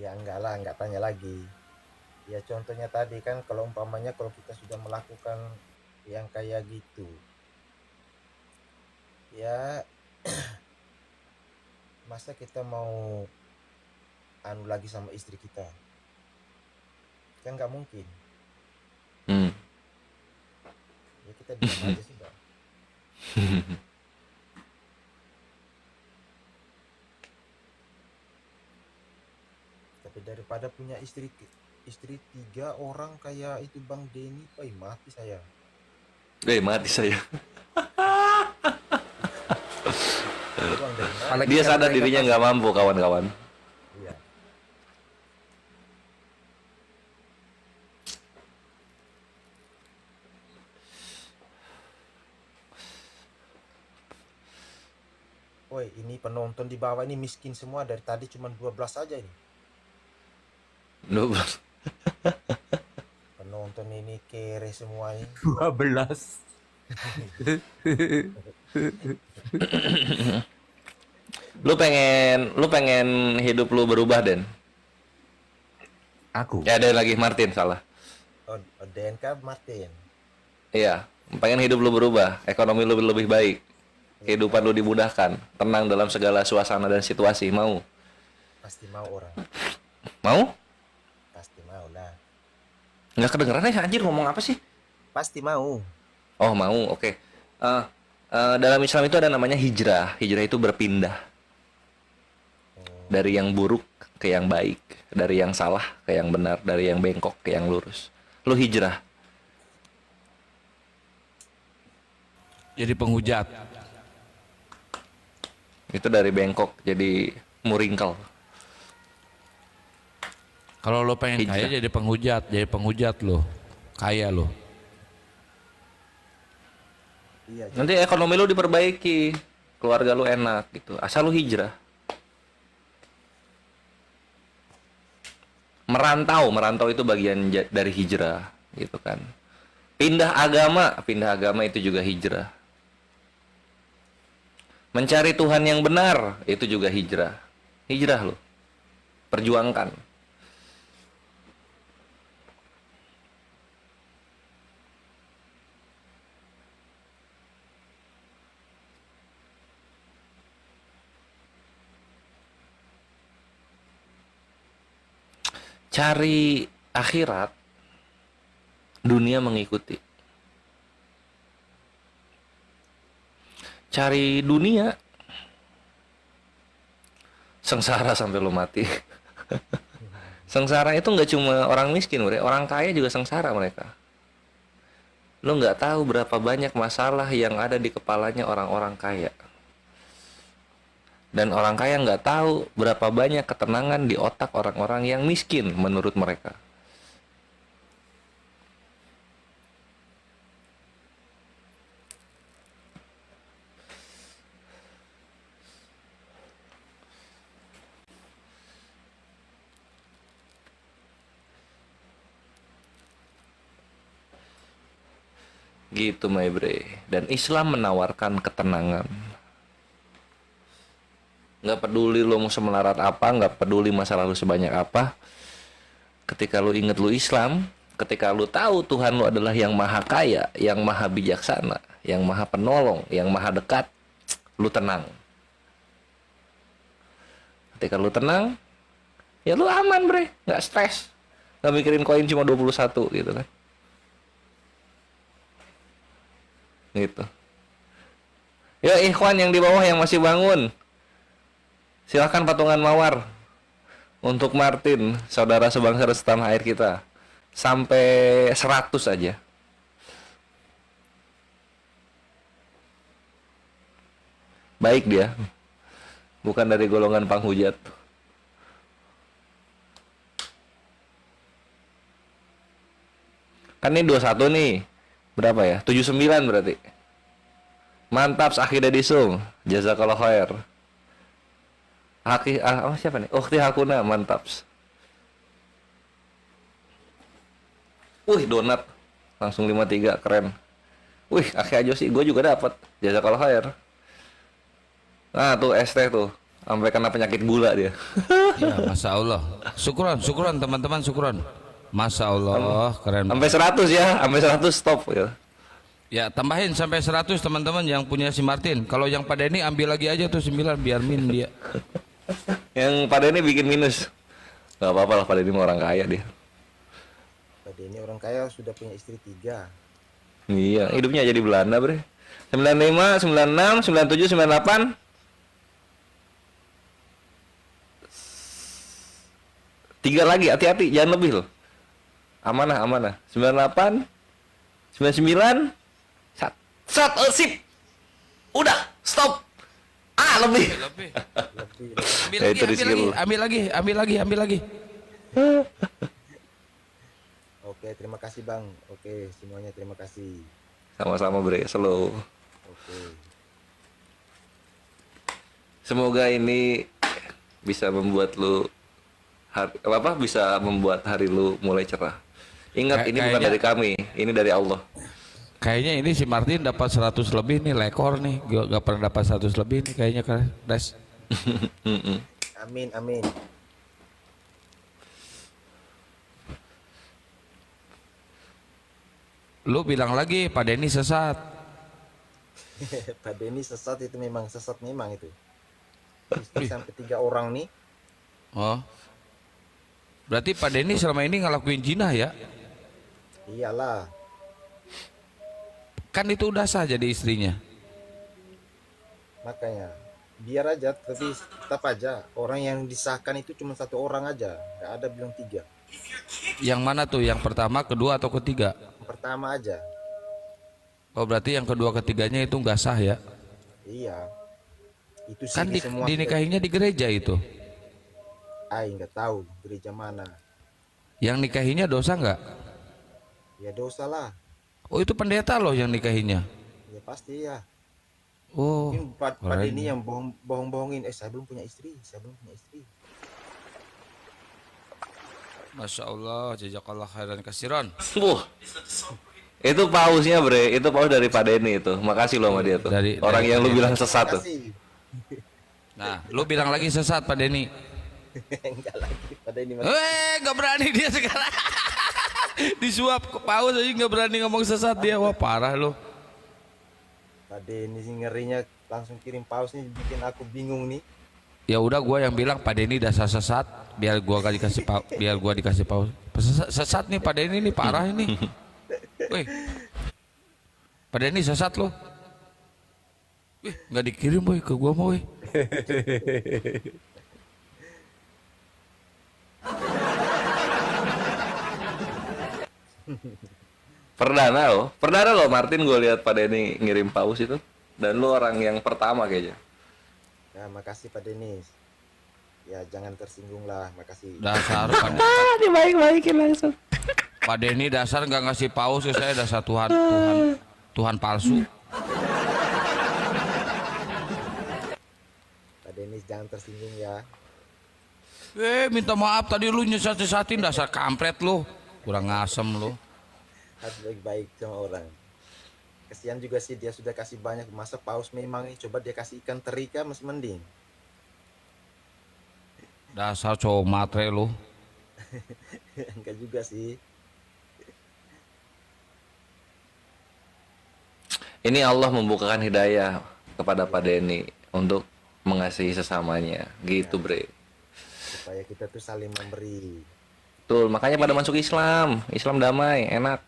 S10: ya enggak lah, enggak tanya lagi. Ya contohnya tadi kan kalau umpamanya kalau kita sudah melakukan yang kayak gitu, ya masa kita mau anu lagi sama istri kita, kan nggak mungkin. Ya kita diam aja sudah. Tapi daripada punya istri 3 orang kayak itu Bang Denny, mati saya.
S11: Mati saya.
S10: Uang dari mana?
S11: Dia sadar dirinya nggak mampu, kawan-kawan.
S10: Iya. Woi, ini penonton di bawah ini miskin semua, dari tadi cuma 12 aja ini.
S11: 12.
S10: Penonton ini kere semua ini.
S12: 12.
S11: Lu pengen hidup lu berubah, Den?
S12: Aku.
S11: Ya ada lagi Martin, salah.
S10: Oh, DNK Martin.
S11: Iya, pengen hidup lu berubah, ekonomi lu lebih baik, kehidupan lu dimudahkan, tenang dalam segala suasana dan situasi. Mau?
S10: Pasti mau orang.
S11: Mau?
S10: Pasti mau lah.
S11: Nggak kedengeran ya anjir ngomong apa sih?
S10: Pasti mau.
S11: Oh mau, oke. Dalam Islam itu ada namanya hijrah. Hijrah itu berpindah dari yang buruk ke yang baik, dari yang salah ke yang benar, dari yang bengkok ke yang lurus. Lu hijrah.
S2: Jadi penghujat.
S11: Itu dari bengkok jadi muringkal.
S2: Kalau lo pengen
S11: Hijrah.
S2: kaya jadi penghujat lo, kaya lo.
S10: Iya.
S11: Nanti ekonomi lu diperbaiki, keluarga lu enak gitu. Asal lu hijrah. Merantau itu bagian dari hijrah gitu kan. Pindah agama itu juga hijrah. Mencari Tuhan yang benar itu juga hijrah. Hijrah lo. Perjuangkan. Cari akhirat, dunia mengikuti. Cari dunia, sengsara sampai lo mati. Sengsara itu nggak cuma orang miskin, orang kaya juga sengsara mereka. Lo nggak tahu berapa banyak masalah yang ada di kepalanya orang-orang kaya. Dan orang kaya nggak tahu berapa banyak ketenangan di otak orang-orang yang miskin menurut mereka. Gitu, my bre. Dan Islam menawarkan ketenangan. Nggak peduli lo mau semelarat apa, nggak peduli masa lalu sebanyak apa. Ketika lo inget lo Islam, ketika lo tahu Tuhan lo adalah yang maha kaya, yang maha bijaksana, yang maha penolong, yang maha dekat, lo tenang. Ketika lo tenang, ya lo aman bre, nggak stres, nggak mikirin koin cuma 21 gitu kan. Gitu. Ya ikhwan yang di bawah yang masih bangun, silakan patungan mawar untuk Martin, saudara sebangsa dan setanah air kita, sampai 100 aja. Baik dia, bukan dari golongan penghujat. Kan ini 21 nih, berapa ya? 79 berarti. Mantap, akhirnya disung. Jazakallah khair. Siapa nih? Ukhti Hakuna, mantap. Wih, donat langsung 53, keren. Wih, akhi aja sih, gue juga dapat. Jazakallah khair. Nah, tuh ST tuh, sampai kena penyakit gula dia.
S2: Ya, Masya Allah. Syukuran teman-teman, syukuran. Masya Allah, keren.
S11: Sampai 100 ya, sampai 100 stop ya.
S2: Ya, tambahin sampai 100 teman-teman yang punya si Martin. Kalau yang pada ini ambil lagi aja tuh 9 biar min dia.
S11: Yang pada ini bikin minus. Gak apa-apa lah, pada ini orang kaya dia.
S10: Pada ini orang kaya sudah punya istri 3.
S11: Iya, hidupnya jadi Belanda, bre. 95, 96, 97, 98. Tiga lagi, hati-hati, jangan lebih loh. Amanah, amanah. 98, 99, sip. Udah, stop. Lebih.
S2: Ambil lagi.
S10: Oke, terima kasih Bang. Oke, semuanya terima kasih.
S11: Sama-sama, bre, slow.
S10: Oke.
S11: Semoga ini bisa membuat lu bisa membuat hari lu mulai cerah. Ingat, ini bukan dari kami, ini dari Allah.
S2: Kayaknya ini si Martin dapat 100 lebih nih, lekor nih. Gak pernah dapat 100 lebih nih kayaknya, Des.
S10: Amin.
S2: Lu bilang lagi Pak Denny sesat.
S10: Pak Denny sesat itu memang sesat memang itu. Istri sampai 3 orang nih.
S2: Oh. Berarti Pak Denny selama ini ngelakuin zina ya?
S10: Iyalah.
S2: Kan itu udah sah jadi istrinya.
S10: Makanya biar aja, tapi tetap aja orang yang disahkan itu cuma 1 orang aja, nggak ada bilang 3.
S2: Yang mana tuh? Yang pertama, kedua atau ketiga?
S10: Yang pertama aja.
S2: Oh, berarti yang kedua ketiganya itu nggak sah ya?
S10: Iya. Itu sih
S2: Kan
S10: semua
S2: dinikahinya di gereja itu.
S10: nggak tahu gereja mana.
S2: Yang nikahinya dosa nggak?
S10: Ya dosa lah.
S2: Oh, itu pendeta loh yang nikahinya.
S10: Ya pasti ya.
S2: Oh.
S10: Mungkin pada ini yang bohong-bohongin. Saya belum punya istri.
S2: Masya Allah, jazakallah khairan kasiran.
S11: Itu pausnya, bre. Itu paus dari Pak Denny itu. Makasih lo sama dia tuh. Orang yang lu bilang sesat tuh.
S2: Nah, lu bilang lagi sesat Pak Denny.
S10: Enggak lagi pada ini.
S2: Nggak berani dia sekarang. Disuap ke paus aja nggak berani ngomong sesat dia. Wah, parah lo.
S10: Pak Denny sih ngerinya langsung kirim paus nih, bikin aku bingung nih.
S2: Ya udah, gua yang bilang Pak Denny dasar sesat, biar gua dikasih paus. Sesat nih Pak Denny nih, parah ini. Wih, Pak Denny sesat lo. Wih, nggak dikirim boy ke gua mau.
S11: Perdana lo Martin, gue lihat Pak Denny ngirim paus itu, dan lu orang yang pertama kayaknya.
S10: Ya makasih Pak Denny. Ya jangan tersinggung lah, makasih.
S2: Dasar Pak Denny.
S6: Dibaik-baikin langsung.
S2: Pak Denny dasar nggak ngasih paus ke saya, dasar Tuhan palsu.
S10: Pak Denny jangan tersinggung ya.
S2: Minta maaf tadi lu nyesat-nyesatin, dasar kampret lu. Kurang ngasem lu.
S10: Harus baik-baik sama orang. Kasihan juga sih, dia sudah kasih banyak. Masa paus memang nih, coba dia kasih ikan teri kan masih mending.
S2: Dasar cowok matre lu.
S10: Enggak juga sih.
S11: Ini Allah membukakan hidayah kepada Pak Denny untuk mengasihi sesamanya, gitu bre.
S10: Supaya kita tuh saling memberi.
S11: Betul, makanya pada masuk Islam damai, enak,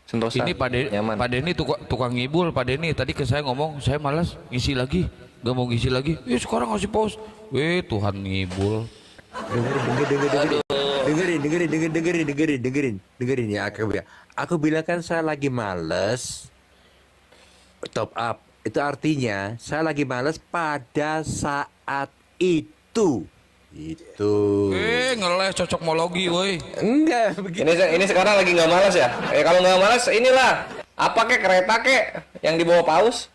S11: sentosa.
S2: Ini Pak Denny tukang ngibul. Pak Denny tadi ke saya ngomong, saya malas ngisi lagi, gak mau ngisi lagi. Sekarang ngasih paus. Tuhan ngibul.
S12: Dengerin ya, aku bilang kan saya lagi males top up. Itu artinya saya lagi males pada saat itu. Itu.
S2: Ngeles cocokmologi, woi.
S12: Enggak begitu.
S11: Ini sekarang lagi nggak malas ya? Kalau nggak malas, inilah apa kek, kereta kek yang dibawa paus.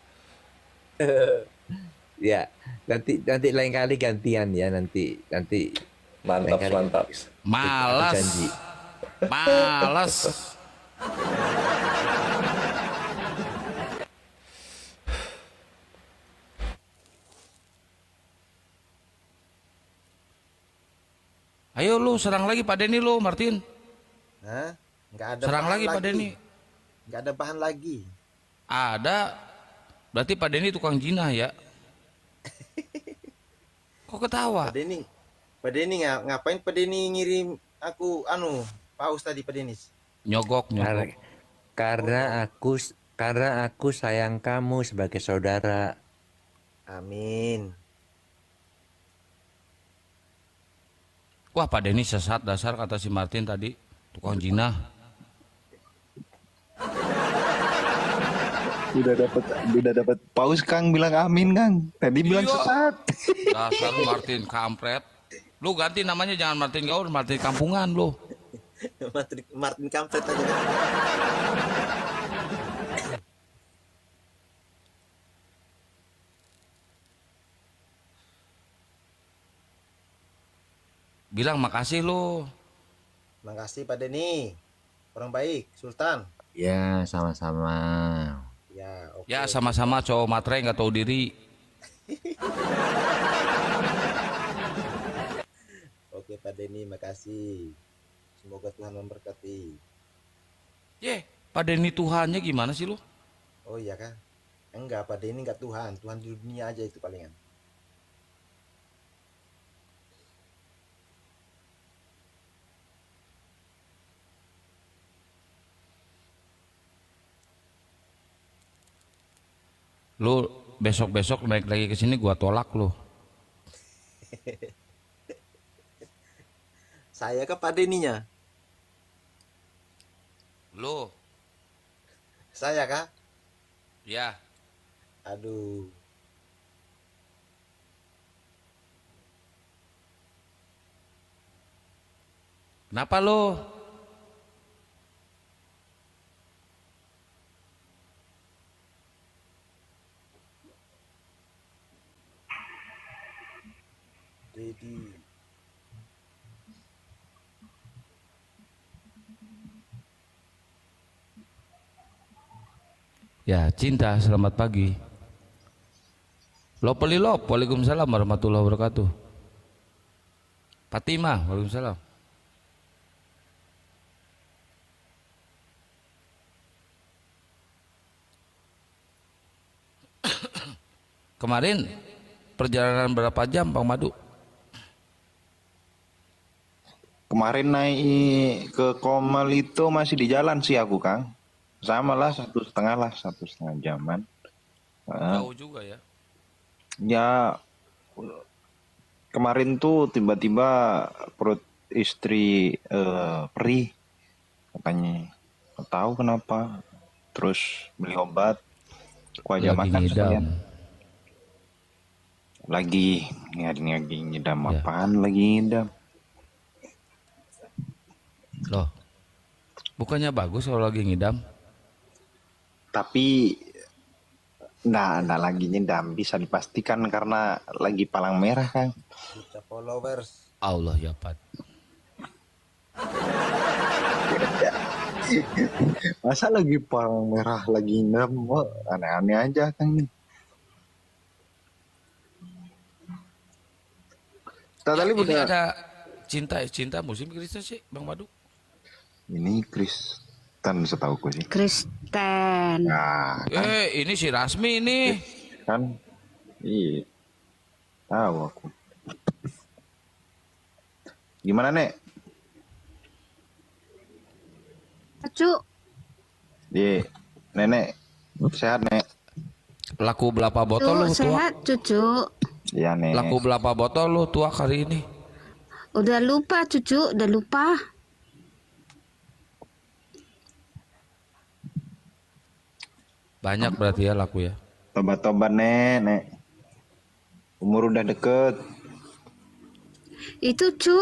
S12: Ya, nanti lain kali gantian ya, nanti.
S11: Mantap.
S2: Malas.
S12: Janji.
S2: Malas. Ayo lu serang lagi Pak Denny lu, Martin.
S10: Hah? Nggak ada
S2: Serang
S10: bahan
S2: lagi Pak Denny.
S10: Nggak ada bahan lagi.
S2: Ada. Berarti Pak Denny tukang jinah ya. Kok ketawa?
S10: Pak Denny ngapain Pak Denny ngirim aku paus tadi Pak Denis?
S2: Nyogok.
S12: Karena aku sayang kamu sebagai saudara.
S10: Amin.
S2: Wah Pak Denny sesat dasar kata si Martin tadi. Tukang jinah.
S9: Udah dapat paus Kang bilang amin Kang. Tadi bilang
S2: Iya.
S9: sesat.
S2: Dasar Martin kampret. Lu ganti namanya jangan Martin Gaul, Martin Kampungan lu.
S10: Martin kampret aja.
S2: Bilang makasih lu.
S10: Makasih Pak Denny. Orang baik, Sultan.
S6: Ya, sama-sama.
S10: Ya, oke.
S2: Ya sama-sama cowok matre nggak tahu diri.
S10: Oke Pak Denny, makasih. Semoga Tuhan memberkati.
S2: Pak Denny Tuhannya gimana sih lu?
S10: Oh iya kan? Enggak, Pak Denny enggak Tuhan. Tuhan di dunia aja itu palingan.
S2: Lu besok-besok naik lagi ke sini gua tolak lu.
S10: Saya ke Pak Denny-nya.
S2: Lu.
S10: Saya kah?
S2: Ya.
S10: Aduh.
S2: Kenapa lu?
S10: Dedi.
S2: Ya, Cinta, selamat pagi. Lopelilop, waalaikumsalam warahmatullahi wabarakatuh. Fatimah, waalaikumsalam. Kemarin perjalanan berapa jam Bang Madu?
S9: Kemarin naik ke Komal itu masih di jalan sih aku Kang. Sama lah 1,5 jaman.
S2: Jauh juga ya.
S9: Ya kemarin tuh tiba-tiba perut istri perih katanya, nggak tahu kenapa. Terus beli obat, aku aja
S2: Lagi
S9: makan
S2: ngidam.
S9: sekalian. Lagi ngidam apaan lagi ngidam?
S2: Loh, bukannya bagus kalau lagi ngidam?
S9: Tapi nggak lagi ngidam, bisa dipastikan karena lagi palang merah Kang.
S10: Juta followers.
S2: Allah ya Pat.
S9: Masa lagi palang merah lagi ngidam? Wah, aneh-aneh aja Kang nih. Tadi
S2: Ini
S9: udah
S2: ada cinta musim Kristen sih Bang Madu.
S9: ini Kristen setauku sih.
S13: Kristen.
S9: Nah,
S2: Ini si Rasmi ini.
S9: kan iya tahu aku. Gimana Nek?
S13: Cu.
S9: Iya, Nenek sehat Nek?
S2: Laku berapa botol lu tua?
S13: Sehat cucu.
S9: Iya Nek.
S2: Laku berapa botol lu tua kali ini?
S13: Udah lupa cucu, udah lupa.
S2: Banyak berarti ya laku ya.
S9: Tobat-tobat Nek. Umur udah deket.
S13: Itu cu,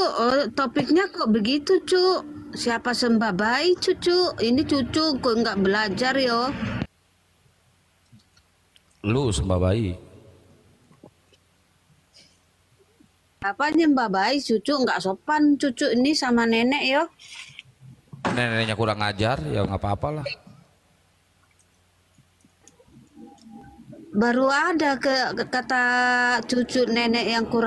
S13: topiknya kok begitu cu. Siapa sembah bayi cucu? Ini cucu kok nggak belajar yo.
S2: Lu sembah bayi.
S13: Apa nyembah bayi cucu nggak sopan cucu ini sama nenek yo.
S2: neneknya kurang ajar, ya nggak apa-apa lah.
S13: Baru ada kata cucu nenek yang kurang